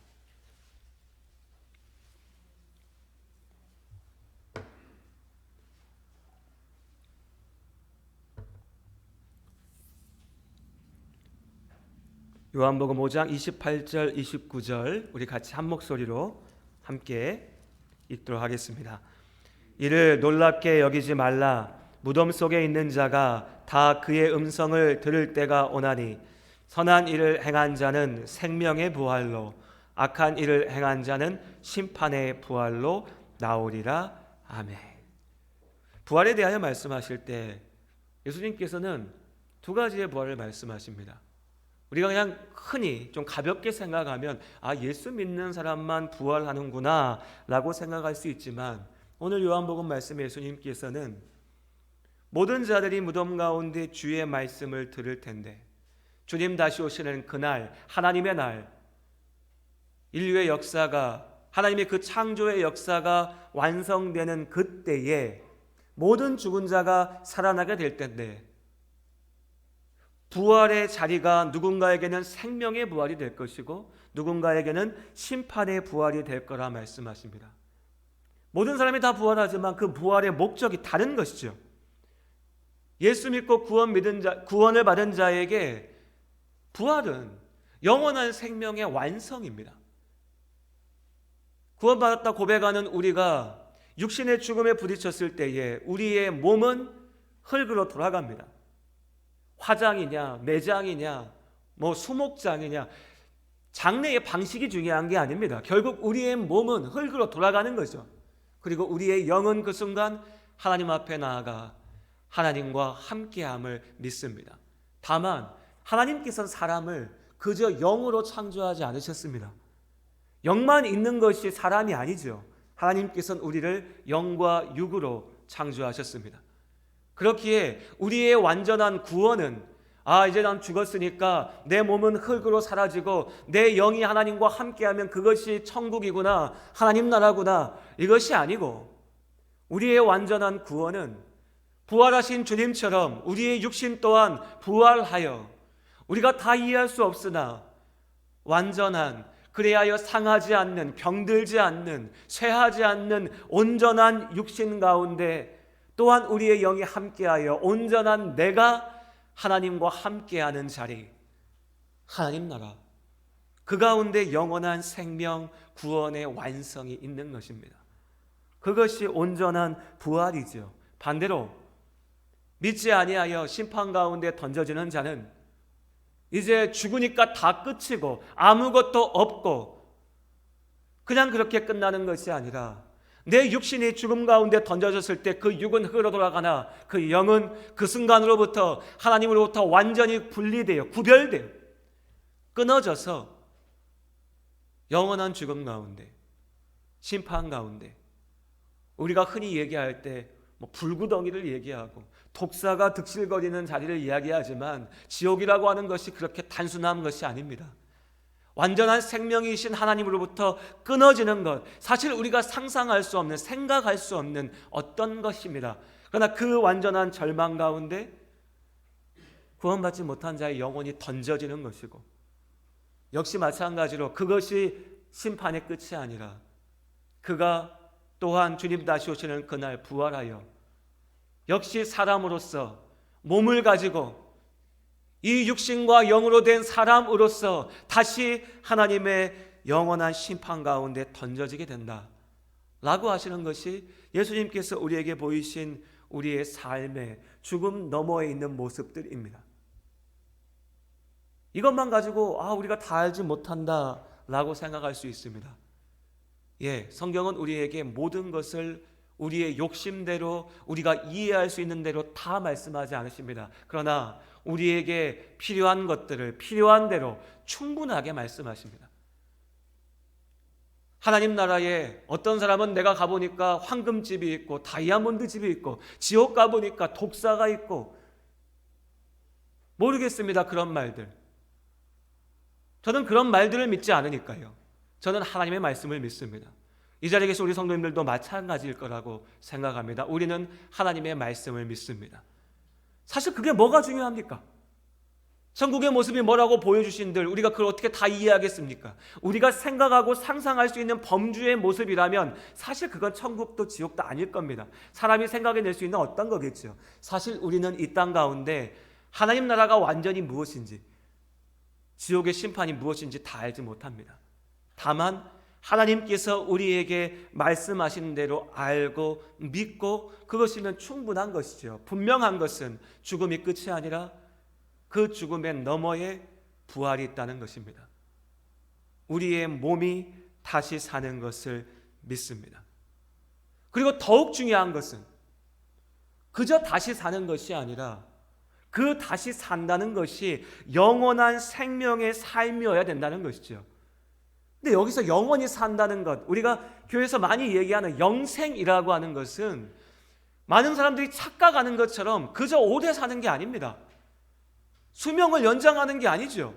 요한복음 5장 28절 29절 우리 같이 한 목소리로 함께 읽도록 하겠습니다. 이를 놀랍게 여기지 말라. 무덤 속에 있는 자가 다 그의 음성을 들을 때가 오나니 선한 일을 행한 자는 생명의 부활로, 악한 일을 행한 자는 심판의 부활로 나오리라. 아멘. 부활에 대하여 말씀하실 때 예수님께서는 두 가지의 부활을 말씀하십니다. 우리가 그냥 흔히 좀 가볍게 생각하면 예수 믿는 사람만 부활하는구나 라고 생각할 수 있지만 오늘 요한복음 말씀에 예수님께서는 모든 자들이 무덤 가운데 주의 말씀을 들을 텐데 주님 다시 오시는 그날, 하나님의 날, 인류의 역사가, 하나님의 그 창조의 역사가 완성되는 그때에 모든 죽은 자가 살아나게 될 텐데 부활의 자리가 누군가에게는 생명의 부활이 될 것이고 누군가에게는 심판의 부활이 될 거라 말씀하십니다. 모든 사람이 다 부활하지만 그 부활의 목적이 다른 것이죠. 예수 믿고 구원을 받은 자에게 부활은 영원한 생명의 완성입니다. 구원받았다 고백하는 우리가 육신의 죽음에 부딪혔을 때에 우리의 몸은 흙으로 돌아갑니다. 화장이냐, 매장이냐, 수목장이냐, 장례의 방식이 중요한 게 아닙니다. 결국 우리의 몸은 흙으로 돌아가는 거죠. 그리고 우리의 영은 그 순간 하나님 앞에 나아가 하나님과 함께함을 믿습니다. 다만 하나님께서는 사람을 그저 영으로 창조하지 않으셨습니다. 영만 있는 것이 사람이 아니죠. 하나님께서는 우리를 영과 육으로 창조하셨습니다. 그렇기에 우리의 완전한 구원은 이제 난 죽었으니까 내 몸은 흙으로 사라지고 내 영이 하나님과 함께하면 그것이 천국이구나, 하나님 나라구나, 이것이 아니고 우리의 완전한 구원은 부활하신 주님처럼 우리의 육신 또한 부활하여 우리가 다 이해할 수 없으나 완전한, 그래야 상하지 않는, 병들지 않는, 쇠하지 않는 온전한 육신 가운데 또한 우리의 영이 함께하여 온전한 내가 하나님과 함께하는 자리, 하나님 나라, 그 가운데 영원한 생명, 구원의 완성이 있는 것입니다. 그것이 온전한 부활이죠. 반대로 믿지 아니하여 심판 가운데 던져지는 자는 이제 죽으니까 다 끝이고 아무것도 없고 그냥 그렇게 끝나는 것이 아니라 내 육신이 죽음 가운데 던져졌을 때 그 육은 흙으로 돌아가나 그 영은 그 순간으로부터 하나님으로부터 완전히 분리되어 구별되어 끊어져서 영원한 죽음 가운데, 심판 가운데, 우리가 흔히 얘기할 때 불구덩이를 얘기하고 독사가 득실거리는 자리를 이야기하지만 지옥이라고 하는 것이 그렇게 단순한 것이 아닙니다. 완전한 생명이신 하나님으로부터 끊어지는 것, 사실 우리가 상상할 수 없는, 생각할 수 없는 어떤 것입니다. 그러나 그 완전한 절망 가운데 구원받지 못한 자의 영혼이 던져지는 것이고, 역시 마찬가지로 그것이 심판의 끝이 아니라 그가 또한 주님 다시 오시는 그날 부활하여 역시 사람으로서 몸을 가지고 이 육신과 영으로 된 사람으로서 다시 하나님의 영원한 심판 가운데 던져지게 된다 라고 하시는 것이 예수님께서 우리에게 보이신 우리의 삶의 죽음 너머에 있는 모습들입니다. 이것만 가지고 우리가 다 알지 못한다 라고 생각할 수 있습니다. 성경은 우리에게 모든 것을 우리의 욕심대로 우리가 이해할 수 있는 대로 다 말씀하지 않으십니다. 그러나 우리에게 필요한 것들을 필요한 대로 충분하게 말씀하십니다. 하나님 나라에 어떤 사람은 내가 가보니까 황금집이 있고 다이아몬드 집이 있고 지옥 가보니까 독사가 있고 모르겠습니다. 그런 말들. 저는 그런 말들을 믿지 않으니까요. 저는 하나님의 말씀을 믿습니다. 이 자리에 계신 우리 성도님들도 마찬가지일 거라고 생각합니다. 우리는 하나님의 말씀을 믿습니다. 사실 그게 뭐가 중요합니까? 천국의 모습이 뭐라고 보여주신들 우리가 그걸 어떻게 다 이해하겠습니까? 우리가 생각하고 상상할 수 있는 범주의 모습이라면 사실 그건 천국도 지옥도 아닐 겁니다. 사람이 생각해낼 수 있는 어떤 거겠죠. 사실 우리는 이 땅 가운데 하나님 나라가 완전히 무엇인지, 지옥의 심판이 무엇인지 다 알지 못합니다. 다만 하나님께서 우리에게 말씀하신 대로 알고 믿고 그것이면 충분한 것이죠. 분명한 것은 죽음이 끝이 아니라 그 죽음의 너머에 부활이 있다는 것입니다. 우리의 몸이 다시 사는 것을 믿습니다. 그리고 더욱 중요한 것은 그저 다시 사는 것이 아니라 그 다시 산다는 것이 영원한 생명의 삶이어야 된다는 것이죠. 근데 여기서 영원히 산다는 것, 우리가 교회에서 많이 얘기하는 영생이라고 하는 것은 많은 사람들이 착각하는 것처럼 그저 오래 사는 게 아닙니다. 수명을 연장하는 게 아니죠.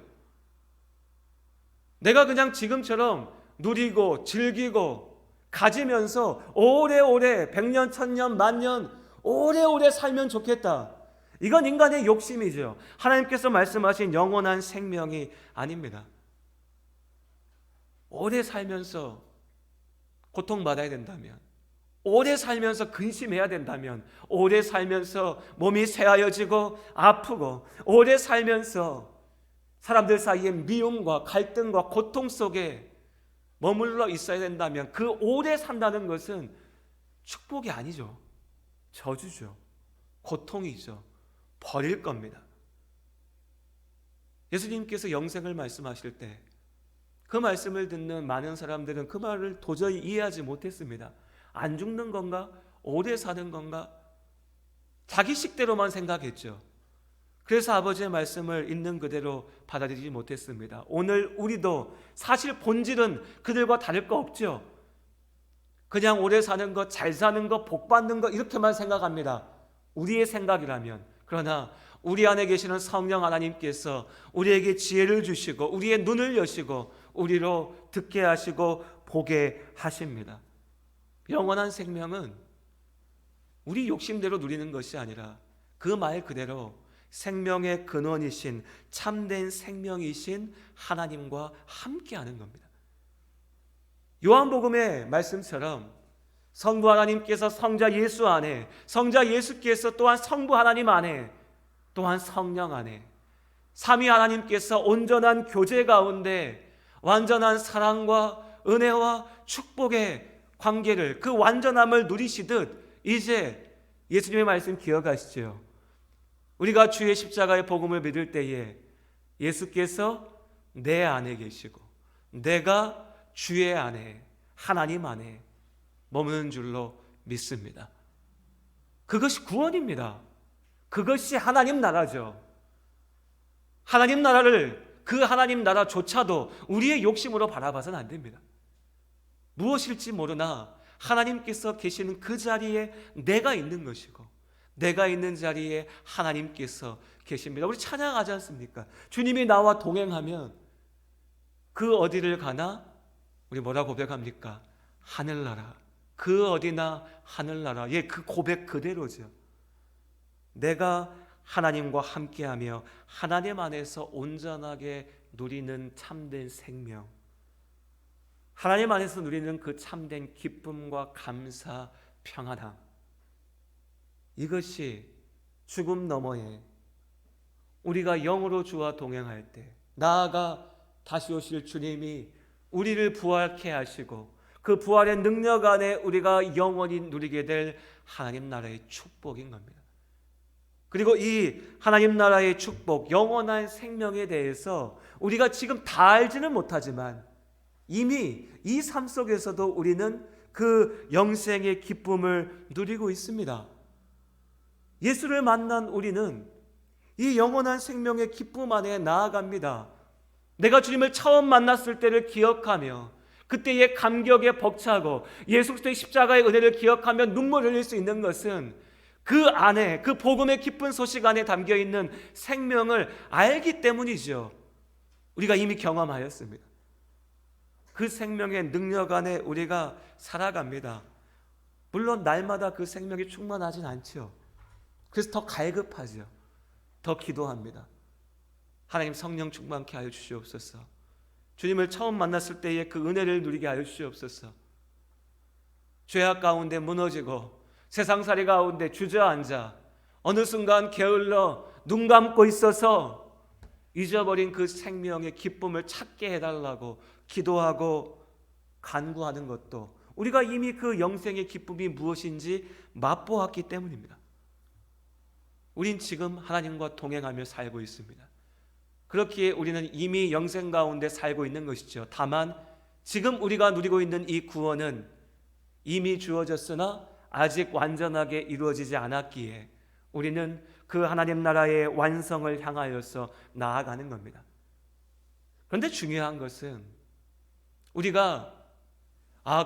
내가 그냥 지금처럼 누리고 즐기고 가지면서 오래오래 100년, 1000년, 만년 오래오래 살면 좋겠다. 이건 인간의 욕심이죠. 하나님께서 말씀하신 영원한 생명이 아닙니다. 오래 살면서 고통받아야 된다면, 오래 살면서 근심해야 된다면, 오래 살면서 몸이 쇠하여지고 아프고, 오래 살면서 사람들 사이에 미움과 갈등과 고통 속에 머물러 있어야 된다면 그 오래 산다는 것은 축복이 아니죠. 저주죠. 고통이죠. 버릴 겁니다. 예수님께서 영생을 말씀하실 때 그 말씀을 듣는 많은 사람들은 그 말을 도저히 이해하지 못했습니다. 안 죽는 건가? 오래 사는 건가? 자기 식대로만 생각했죠. 그래서 아버지의 말씀을 있는 그대로 받아들이지 못했습니다. 오늘 우리도 사실 본질은 그들과 다를 거 없죠. 그냥 오래 사는 것, 잘 사는 것, 복 받는 것 이렇게만 생각합니다. 우리의 생각이라면. 그러나 우리 안에 계시는 성령 하나님께서 우리에게 지혜를 주시고 우리의 눈을 여시고 우리로 듣게 하시고 보게 하십니다. 영원한 생명은 우리 욕심대로 누리는 것이 아니라 그 말 그대로 생명의 근원이신 참된 생명이신 하나님과 함께하는 겁니다. 요한복음의 말씀처럼 성부 하나님께서 성자 예수 안에, 성자 예수께서 또한 성부 하나님 안에, 또한 성령 안에 삼위 하나님께서 온전한 교제 가운데 완전한 사랑과 은혜와 축복의 관계를, 그 완전함을 누리시듯 이제 예수님의 말씀 기억하시죠? 우리가 주의 십자가의 복음을 믿을 때에 예수께서 내 안에 계시고 내가 주의 안에, 하나님 안에 머무는 줄로 믿습니다. 그것이 구원입니다. 그것이 하나님 나라죠. 하나님 나라를, 그 하나님 나라조차도 우리의 욕심으로 바라봐서는 안 됩니다. 무엇일지 모르나 하나님께서 계시는 그 자리에 내가 있는 것이고 내가 있는 자리에 하나님께서 계십니다. 우리 찬양하지 않습니까? 주님이 나와 동행하면 그 어디를 가나 우리 뭐라 고백합니까? 하늘나라, 그 어디나 하늘나라. 예, 그 고백 그대로죠. 내가 하나님과 함께하며 하나님 안에서 온전하게 누리는 참된 생명, 하나님 안에서 누리는 그 참된 기쁨과 감사, 평안함, 이것이 죽음 너머에 우리가 영으로 주와 동행할 때, 나아가 다시 오실 주님이 우리를 부활케 하시고 그 부활의 능력 안에 우리가 영원히 누리게 될 하나님 나라의 축복인 겁니다. 그리고 이 하나님 나라의 축복, 영원한 생명에 대해서 우리가 지금 다 알지는 못하지만 이미 이 삶 속에서도 우리는 그 영생의 기쁨을 누리고 있습니다. 예수를 만난 우리는 이 영원한 생명의 기쁨 안에 나아갑니다. 내가 주님을 처음 만났을 때를 기억하며 그때의 감격에 벅차고 예수 그리스도의 십자가의 은혜를 기억하며 눈물을 흘릴 수 있는 것은 그 안에, 그 복음의 기쁜 소식 안에 담겨있는 생명을 알기 때문이죠. 우리가 이미 경험하였습니다. 그 생명의 능력 안에 우리가 살아갑니다. 물론 날마다 그 생명이 충만하진 않죠. 그래서 더 갈급하죠. 더 기도합니다. 하나님 성령 충만케 하여 주시옵소서. 주님을 처음 만났을 때의 그 은혜를 누리게 하여 주시옵소서. 죄악 가운데 무너지고 세상살이 가운데 주저앉아 어느 순간 게을러 눈 감고 있어서 잊어버린 그 생명의 기쁨을 찾게 해달라고 기도하고 간구하는 것도 우리가 이미 그 영생의 기쁨이 무엇인지 맛보았기 때문입니다. 우린 지금 하나님과 동행하며 살고 있습니다. 그렇기에 우리는 이미 영생 가운데 살고 있는 것이죠. 다만 지금 우리가 누리고 있는 이 구원은 이미 주어졌으나 아직 완전하게 이루어지지 않았기에 우리는 그 하나님 나라의 완성을 향하여서 나아가는 겁니다. 그런데 중요한 것은 우리가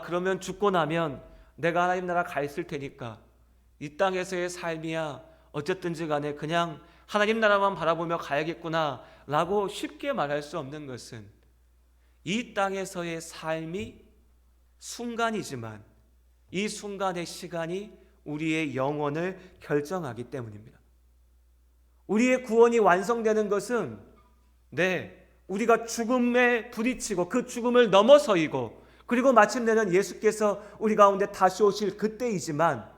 그러면 죽고 나면 내가 하나님 나라 가 있을 테니까 이 땅에서의 삶이야 어쨌든지 간에 그냥 하나님 나라만 바라보며 가야겠구나 라고 쉽게 말할 수 없는 것은 이 땅에서의 삶이 순간이지만 이 순간의 시간이 우리의 영혼을 결정하기 때문입니다. 우리의 구원이 완성되는 것은 우리가 죽음에 부딪히고 그 죽음을 넘어서이고 그리고 마침내는 예수께서 우리 가운데 다시 오실 그때이지만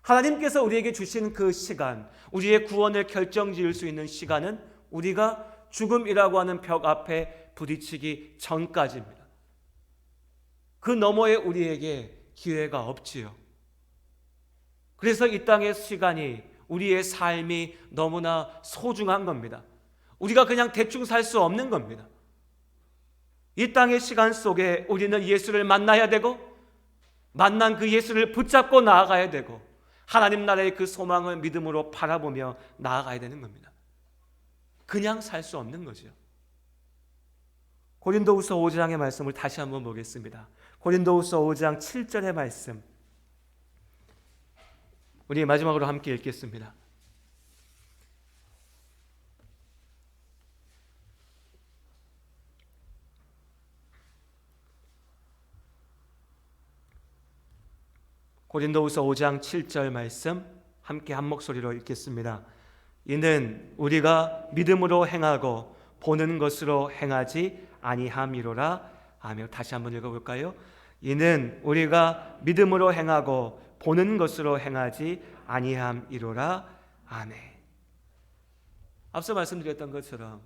하나님께서 우리에게 주신 그 시간, 우리의 구원을 결정지을 수 있는 시간은 우리가 죽음이라고 하는 벽 앞에 부딪히기 전까지입니다. 그 너머에 우리에게 기회가 없지요. 그래서 이 땅의 시간이, 우리의 삶이 너무나 소중한 겁니다. 우리가 그냥 대충 살 수 없는 겁니다. 이 땅의 시간 속에 우리는 예수를 만나야 되고 만난 그 예수를 붙잡고 나아가야 되고 하나님 나라의 그 소망을 믿음으로 바라보며 나아가야 되는 겁니다. 그냥 살 수 없는 거죠. 고린도후서 5장의 말씀을 다시 한번 보겠습니다. 고린도후서 5장 7절의 말씀, 우리 마지막으로 함께 읽겠습니다. 고린도후서 5장 7절 말씀 함께 한 목소리로 읽겠습니다. 이는 우리가 믿음으로 행하고 보는 것으로 행하지 아니함이로라. 아멘. 다시 한번 읽어볼까요? 이는 우리가 믿음으로 행하고 보는 것으로 행하지 아니함이로라. 아멘. 앞서 말씀드렸던 것처럼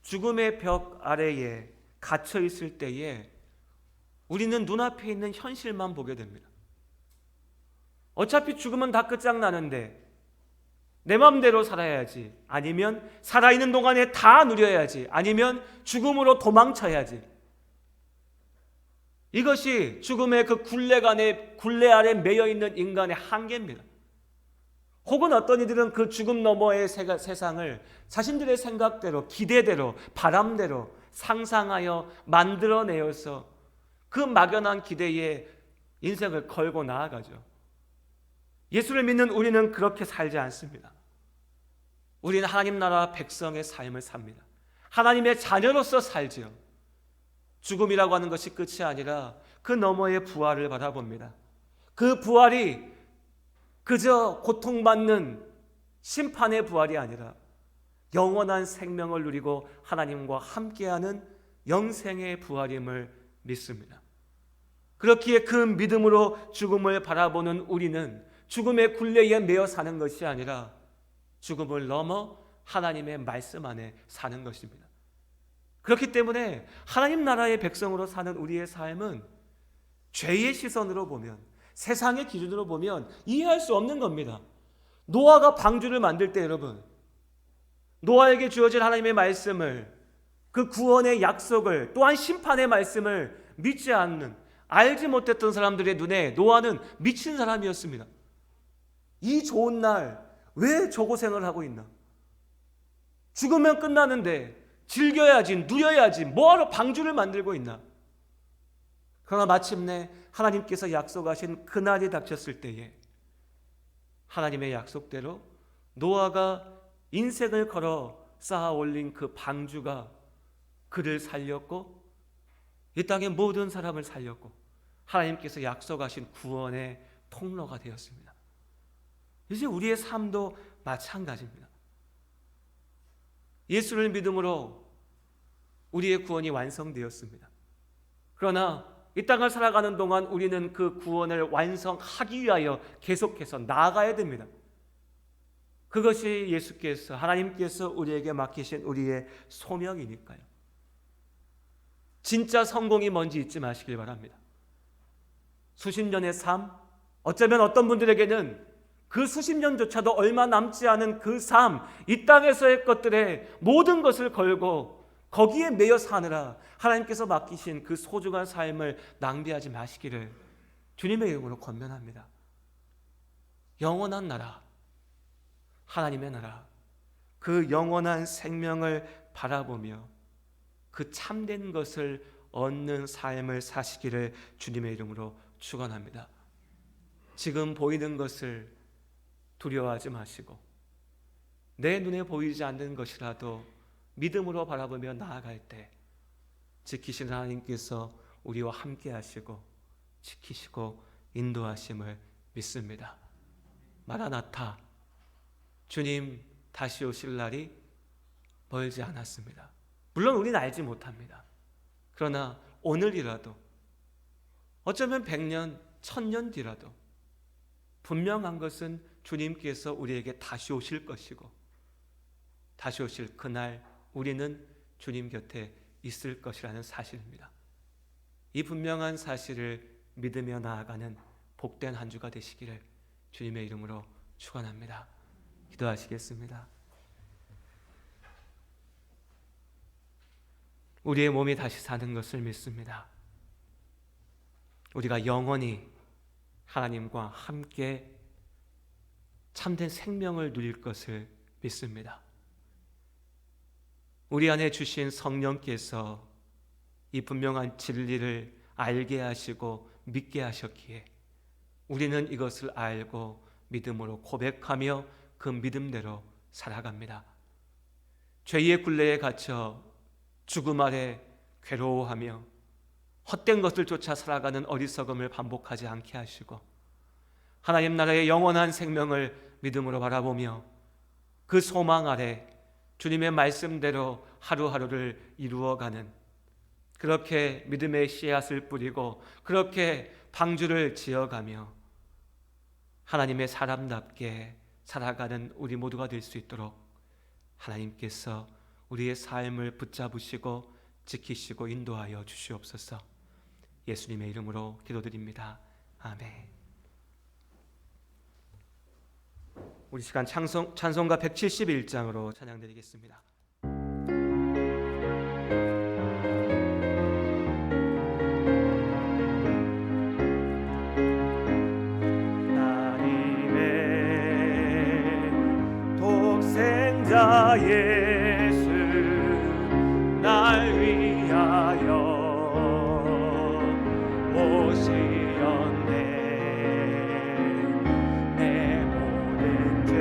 죽음의 벽 아래에 갇혀 있을 때에 우리는 눈앞에 있는 현실만 보게 됩니다. 어차피 죽으면 다 끝장나는데 내 마음대로 살아야지, 아니면 살아있는 동안에 다 누려야지, 아니면 죽음으로 도망쳐야지. 이것이 죽음의 그 굴레 아래 매여있는 인간의 한계입니다. 혹은 어떤 이들은 그 죽음 너머의 세상을 자신들의 생각대로, 기대대로, 바람대로 상상하여 만들어내어서 그 막연한 기대에 인생을 걸고 나아가죠. 예수를 믿는 우리는 그렇게 살지 않습니다. 우리는 하나님 나라 백성의 삶을 삽니다. 하나님의 자녀로서 살지요. 죽음이라고 하는 것이 끝이 아니라 그 너머의 부활을 바라봅니다. 그 부활이 그저 고통받는 심판의 부활이 아니라 영원한 생명을 누리고 하나님과 함께하는 영생의 부활임을 믿습니다. 그렇기에 그 믿음으로 죽음을 바라보는 우리는 죽음의 굴레에 매여 사는 것이 아니라 죽음을 넘어 하나님의 말씀 안에 사는 것입니다. 그렇기 때문에 하나님 나라의 백성으로 사는 우리의 삶은 죄의 시선으로 보면, 세상의 기준으로 보면 이해할 수 없는 겁니다. 노아가 방주를 만들 때 여러분, 노아에게 주어진 하나님의 말씀을, 그 구원의 약속을, 또한 심판의 말씀을 믿지 않는, 알지 못했던 사람들의 눈에 노아는 미친 사람이었습니다. 이 좋은 날 왜 저 고생을 하고 있나? 죽으면 끝나는데 즐겨야지, 누려야지, 뭐하러 방주를 만들고 있나? 그러나 마침내 하나님께서 약속하신 그날이 닥쳤을 때에 하나님의 약속대로 노아가 인생을 걸어 쌓아 올린 그 방주가 그를 살렸고 이 땅의 모든 사람을 살렸고 하나님께서 약속하신 구원의 통로가 되었습니다. 이제 우리의 삶도 마찬가지입니다. 예수를 믿음으로 우리의 구원이 완성되었습니다. 그러나 이 땅을 살아가는 동안 우리는 그 구원을 완성하기 위하여 계속해서 나아가야 됩니다. 그것이 예수께서, 하나님께서 우리에게 맡기신 우리의 소명이니까요. 진짜 성공이 뭔지 잊지 마시길 바랍니다. 수십 년의 삶, 어쩌면 어떤 분들에게는 그 수십 년조차도 얼마 남지 않은 그 삶, 이 땅에서의 것들에 모든 것을 걸고 거기에 매여 사느라 하나님께서 맡기신 그 소중한 삶을 낭비하지 마시기를 주님의 이름으로 권면합니다. 영원한 나라, 하나님의 나라, 그 영원한 생명을 바라보며 그 참된 것을 얻는 삶을 사시기를 주님의 이름으로 축원합니다. 지금 보이는 것을 두려워하지 마시고 내 눈에 보이지 않는 것이라도 믿음으로 바라보며 나아갈 때 지키시는 하나님께서 우리와 함께 하시고 지키시고 인도하심을 믿습니다. 마라나타, 주님 다시 오실 날이 멀지 않았습니다. 물론 우리는 알지 못합니다. 그러나 오늘이라도, 어쩌면 100년, 1000년 뒤라도 분명한 것은 주님께서 우리에게 다시 오실 것이고 다시 오실 그날 우리는 주님 곁에 있을 것이라는 사실입니다. 이 분명한 사실을 믿으며 나아가는 복된 한 주가 되시기를 주님의 이름으로 축원합니다. 기도하시겠습니다. 우리의 몸이 다시 사는 것을 믿습니다. 우리가 영원히 하나님과 함께 참된 생명을 누릴 것을 믿습니다. 우리 안에 주신 성령께서 이 분명한 진리를 알게 하시고 믿게 하셨기에 우리는 이것을 알고 믿음으로 고백하며 그 믿음대로 살아갑니다. 죄의 굴레에 갇혀 죽음 아래 괴로워하며 헛된 것을 쫓아 살아가는 어리석음을 반복하지 않게 하시고 하나님 나라의 영원한 생명을 믿음으로 바라보며 그 소망 아래 주님의 말씀대로 하루하루를 이루어가는, 그렇게 믿음의 씨앗을 뿌리고 그렇게 방주를 지어가며 하나님의 사람답게 살아가는 우리 모두가 될 수 있도록 하나님께서 우리의 삶을 붙잡으시고 지키시고 인도하여 주시옵소서. 예수님의 이름으로 기도드립니다. 아멘. 우리 시간 찬송가 171장으로 찬양드리겠습니다. 독생자 예수 날 위하여 오시었네. 내 모든 죄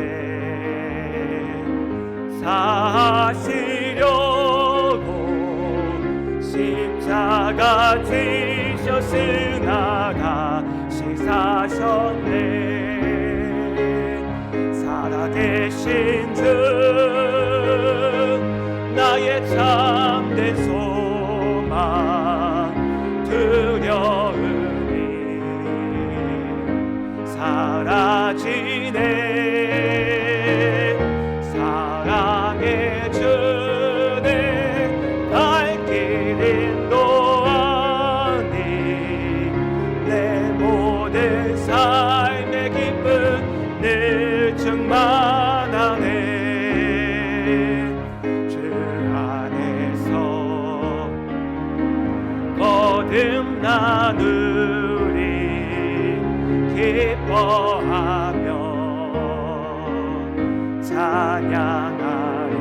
사시려고 십자가 지셨으나 다시 사셨네. 살아계신 주 나의 참된 소망 두려움이 사라지네. 사랑의 주네 갈 길 인도하니 내 모든 삶의 기쁨 늘 충만하네. 주 안에서 거듭나누리 기뻐하며 찬양하리.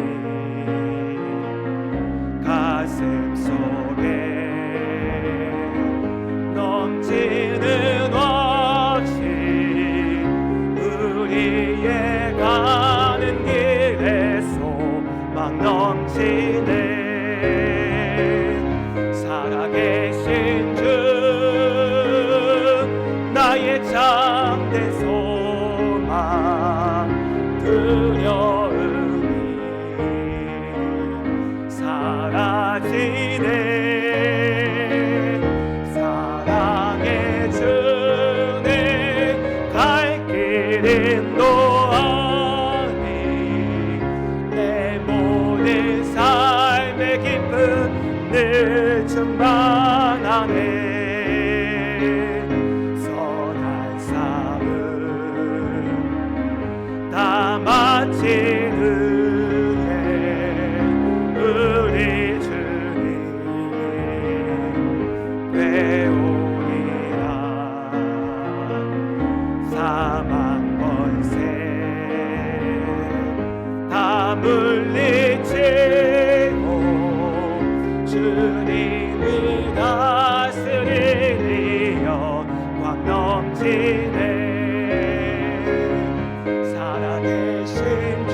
가슴 속에 넘치는 확신 우리의 가는 길에 소망 넘치네. 살아계신 주 나의 참된 소망 두려움이 사라지네. 사랑의 주네 갈 길 인도하니 내 모든 삶의 기쁨 늘 충만하네. 선한 싸움 다 마친 후에 우리 주님 되오리라. 사망 권세 다 물리치고 주님이 다스리리여 광 넘치네. 살아계신 주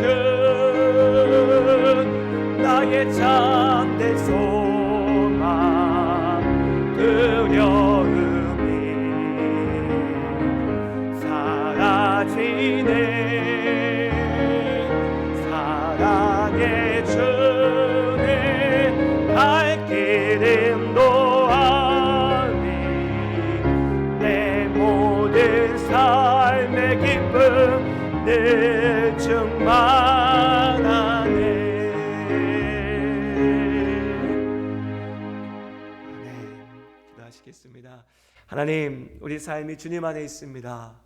나의 참된 소망 두려움이 사라지네. 사랑의 주네 갈 길 인도하니 내 모든 삶의 기쁨 늘 충만하네. 기도하시겠습니다. 하나님, 우리 삶이 주님 안에 있습니다.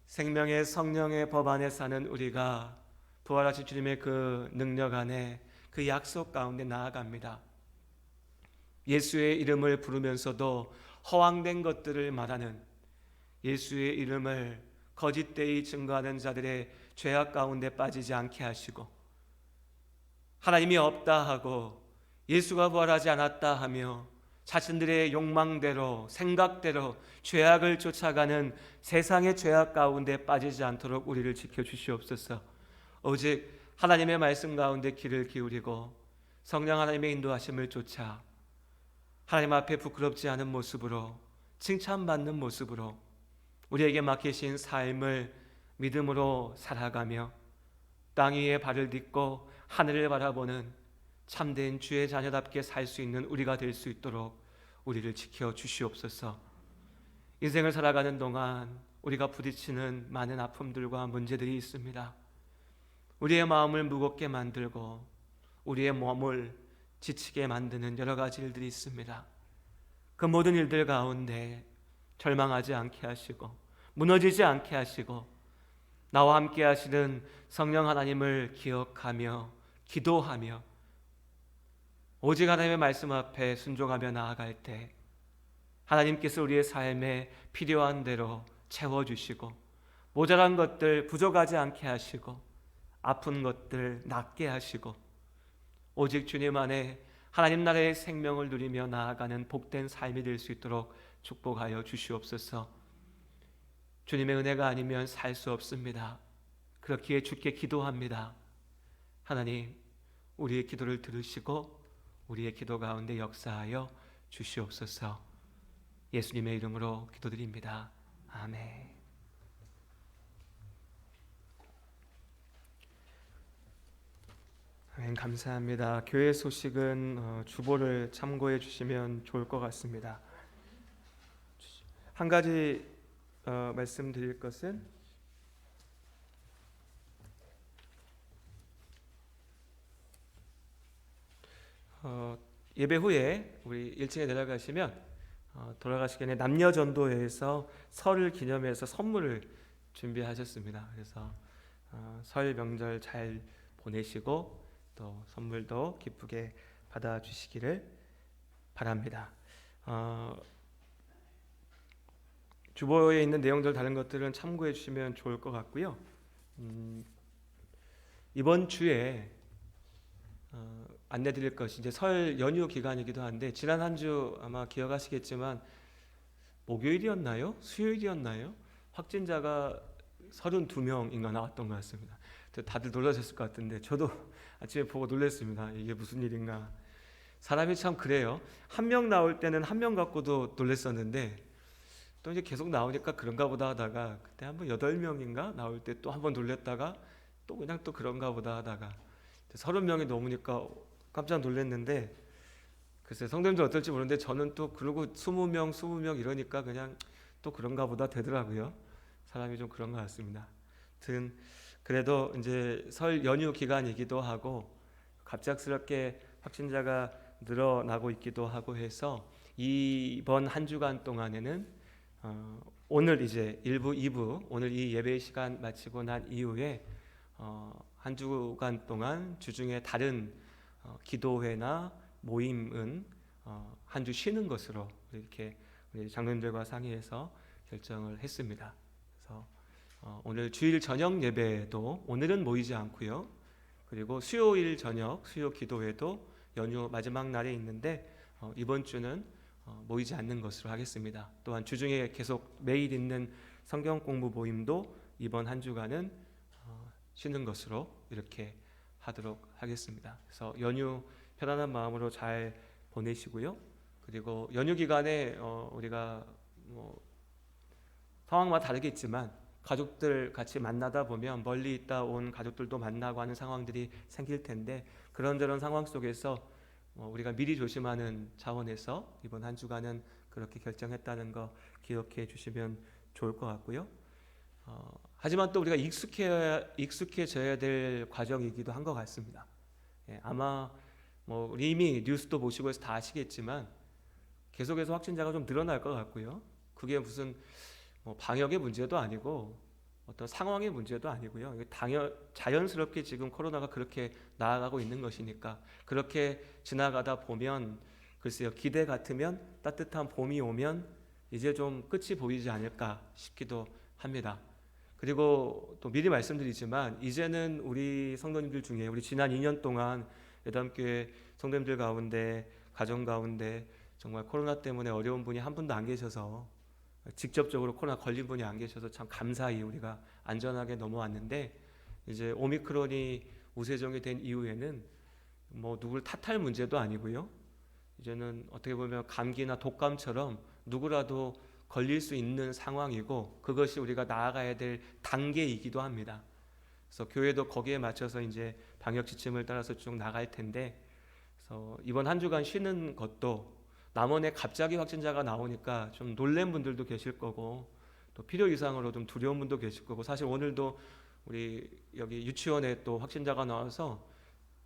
생명의 성령의 법 안에 사는 우리가 부활하신 주님의 그 능력 안에 그 약속 가운데 나아갑니다. 예수의 이름을 부르면서도 허황된 것들을 말하는, 예수의 이름을 거짓되이 증거하는 자들의 죄악 가운데 빠지지 않게 하시고 하나님이 없다 하고 예수가 부활하지 않았다 하며 자신들의 욕망대로 생각대로 죄악을 쫓아가는 세상의 죄악 가운데 빠지지 않도록 우리를 지켜주시옵소서. 오직 하나님의 말씀 가운데 귀를 기울이고 성령 하나님의 인도하심을 쫓아 하나님 앞에 부끄럽지 않은 모습으로 칭찬받는 모습으로 우리에게 맡기신 삶을 믿음으로 살아가며 땅 위에 발을 딛고 하늘을 바라보는 참된 주의 자녀답게 살 수 있는 우리가 될 수 있도록 우리를 지켜 주시옵소서. 인생을 살아가는 동안 우리가 부딪히는 많은 아픔들과 문제들이 있습니다. 우리의 마음을 무겁게 만들고 우리의 몸을 지치게 만드는 여러 가지 일들이 있습니다. 그 모든 일들 가운데 절망하지 않게 하시고 무너지지 않게 하시고 나와 함께 하시는 성령 하나님을 기억하며 기도하며 오직 하나님의 말씀 앞에 순종하며 나아갈 때 하나님께서 우리의 삶에 필요한 대로 채워주시고 모자란 것들 부족하지 않게 하시고 아픈 것들 낫게 하시고 오직 주님 안에 하나님 나라의 생명을 누리며 나아가는 복된 삶이 될 수 있도록 축복하여 주시옵소서. 주님의 은혜가 아니면 살 수 없습니다. 그렇기에 주께 기도합니다. 하나님, 우리의 기도를 들으시고 우리의 기도 가운데 역사하여 주시옵소서. 예수님의 이름으로 기도드립니다. 아멘. 아멘. 감사합니다. 교회 소식은 주보를 참고해 주시면 좋을 것 같습니다. 한 가지 말씀드릴 것은 예배 후에 우리 1층에 내려가시면 돌아가시기 전에 남녀전도회에서 설을 기념해서 선물을 준비하셨습니다. 그래서 설 명절 잘 보내시고 또 선물도 기쁘게 받아주시기를 바랍니다. 주보에 있는 내용들 다른 것들은 참고해 주시면 좋을 것 같고요. 이번 주에 안내드릴 것이 이제 설 연휴 기간이기도 한데 지난 한 주 아마 기억하시겠지만 목요일이었나요? 수요일이었나요? 확진자가 32명인가 나왔던 것 같습니다. 다들 놀라셨을 것 같은데 저도 아침에 보고 놀랐습니다. 이게 무슨 일인가. 사람이 참 그래요. 한 명 나올 때는 한 명 갖고도 놀랐었는데 또 이제 계속 나오니까 그런가 보다 하다가 그때 한번 8명인가 나올 때 또 한번 놀랬다가 또 그냥 또 그런가 보다 하다가 30명이 넘으니까 깜짝 놀랐는데 글쎄 성도님들 어떨지 모르는데 저는 또 그러고 20명 이러니까 그냥 또 그런가 보다 되더라고요. 사람이 좀 그런 것 같습니다. 하여튼 그래도 이제 설 연휴 기간이기도 하고 갑작스럽게 확진자가 늘어나고 있기도 하고 해서 이번 한 주간 동안에는 오늘 이제 1부, 2부 오늘 이 예배 시간 마치고 난 이후에 한 주간 동안 주중에 다른 기도회나 모임은 한 주 쉬는 것으로 이렇게 우리 장로님들과 상의해서 결정을 했습니다. 그래서 오늘 주일 저녁 예배도 오늘은 모이지 않고요. 그리고 수요일 저녁 수요 기도회도 연휴 마지막 날에 있는데 이번 주는 모이지 않는 것으로 하겠습니다. 또한 주중에 계속 매일 있는 성경 공부 모임도 이번 한 주간은 쉬는 것으로 이렇게 하도록 하겠습니다. 그래서 연휴 편안한 마음으로 잘 보내시고요. 그리고 연휴 기간에 우리가 상황마다 다르겠지만 가족들 같이 만나다 보면 멀리 있다 온 가족들도 만나고 하는 상황들이 생길 텐데 그런저런 상황 속에서 우리가 미리 조심하는 차원에서 이번 한 주간은 그렇게 결정했다는 거 기억해 주시면 좋을 것 같고요. 하지만 또 우리가 익숙해져야 될 과정이기도 한 것 같습니다. 아마 우리 이미 뉴스도 보시고 해서 다 아시겠지만 계속해서 확진자가 좀 늘어날 것 같고요. 그게 무슨 방역의 문제도 아니고 어떤 상황의 문제도 아니고요. 자연스럽게 지금 코로나가 그렇게 나아가고 있는 것이니까 그렇게 지나가다 보면 글쎄요, 기대 같으면 따뜻한 봄이 오면 이제 좀 끝이 보이지 않을까 싶기도 합니다. 그리고 또 미리 말씀드리지만 이제는 우리 성도님들 중에 우리 지난 2년 동안 예담교회 성도님들 가운데, 가정 가운데 정말 코로나 때문에 어려운 분이 한 분도 안 계셔서, 직접적으로 코로나 걸린 분이 안 계셔서 참 감사히 우리가 안전하게 넘어왔는데, 이제 오미크론이 우세종이 된 이후에는 뭐 누굴 탓할 문제도 아니고요. 이제는 어떻게 보면 감기나 독감처럼 누구라도 걸릴 수 있는 상황이고, 그것이 우리가 나아가야 될 단계이기도 합니다. 그래서 교회도 거기에 맞춰서 이제 방역 지침을 따라서 쭉 나갈 텐데, 그래서 이번 한 주간 쉬는 것도 남원에 갑자기 확진자가 나오니까 좀 놀란 분들도 계실 거고, 또 필요 이상으로 좀 두려운 분도 계실 거고, 사실 오늘도 우리 여기 유치원에 또 확진자가 나와서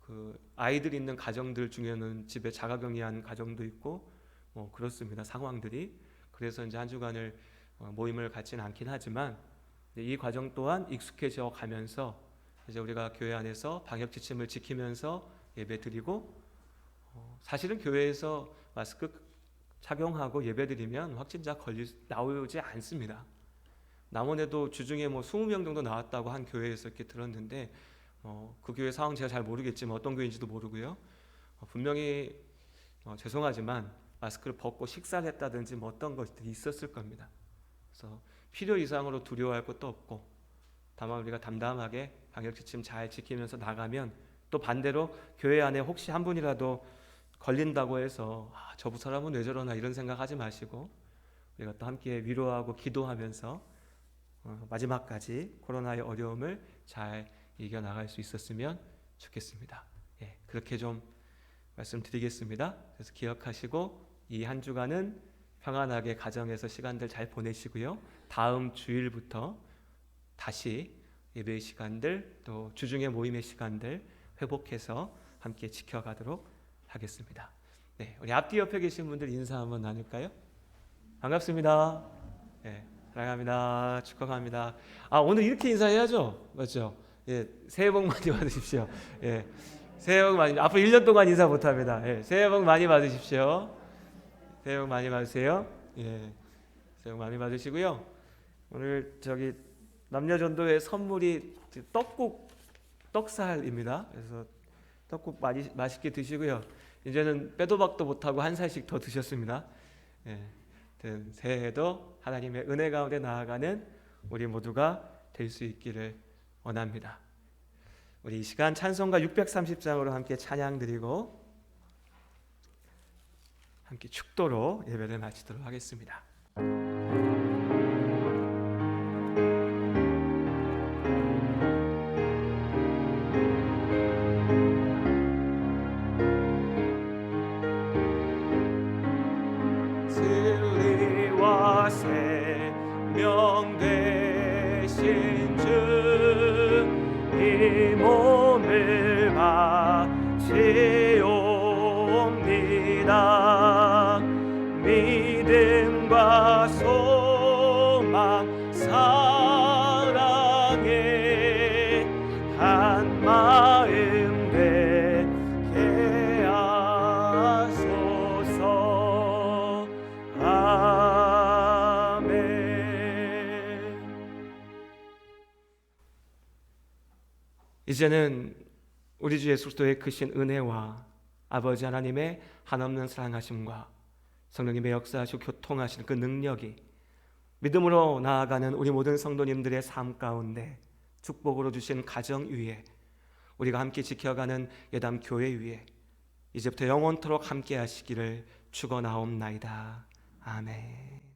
그 아이들 있는 가정들 중에는 집에 자가격리한 가정도 있고 뭐 그렇습니다, 상황들이. 그래서 이제 한 주간을 모임을 갖지는 않긴 하지만, 이 과정 또한 익숙해져 가면서 이제 우리가 교회 안에서 방역 지침을 지키면서 예배드리고, 사실은 교회에서 마스크 착용하고 예배드리면 확진자 나오지 않습니다. 남원에도 주중에 뭐 20명 정도 나왔다고 한 교회에서 이렇게 들었는데, 그 교회 상황 제가 잘 모르겠지만 어떤 교회인지도 모르고요. 분명히 죄송하지만 마스크를 벗고 식사를 했다든지 뭐 어떤 것들이 있었을 겁니다. 그래서 필요 이상으로 두려워할 것도 없고, 다만 우리가 담담하게 방역 지침 잘 지키면서 나가면, 또 반대로 교회 안에 혹시 한 분이라도 걸린다고 해서 저 사람은 왜 저러나 이런 생각하지 마시고, 우리가 또 함께 위로하고 기도하면서 마지막까지 코로나의 어려움을 잘 이겨나갈 수 있었으면 좋겠습니다. 예, 그렇게 좀 말씀드리겠습니다. 그래서 기억하시고 이 한 주간은 평안하게 가정에서 시간들 잘 보내시고요. 다음 주일부터 다시 예배의 시간들, 또 주중의 모임의 시간들 회복해서 함께 지켜가도록 하겠습니다. 네, 우리 앞뒤 옆에 계신 분들 인사 한번 나눌까요? 반갑습니다. 네, 사랑합니다. 축하합니다. 오늘 이렇게 인사해야죠, 맞죠? 예, 새해 복 많이 받으십시오. 예, 새해 복 많이. 앞으로 1년 동안 인사 못합니다. 예, 새해 복 많이 받으십시오. 새해 복 많이 받으세요. 예, 새해 복 많이 받으시고요. 오늘 저기 남녀전도회 선물이 떡살입니다. 그래서 떡국 맛있게 드시고요. 이제는 빼도 박도 못하고 한 살씩 더 드셨습니다. 예, 새해에도 하나님의 은혜 가운데 나아가는 우리 모두가 될 수 있기를 원합니다. 우리 이 시간 찬송가 630장으로 함께 찬양 드리고 함께 축도로 예배를 마치도록 하겠습니다. 진리와 생명 되신 주, 이 몸을 바치옵니다. 믿음과 소망 사랑에 한 마음 되게 하소서. 아멘. 이제는 우리 주 예수 그리스도의 크신 은혜와 아버지 하나님의 한없는 사랑하심과 성령님의 역사하시고 교통하시는 그 능력이 믿음으로 나아가는 우리 모든 성도님들의 삶 가운데 축복으로 주신 가정 위에, 우리가 함께 지켜가는 예담 교회 위에 이제부터 영원토록 함께 하시기를 축원하옵나이다. 아멘.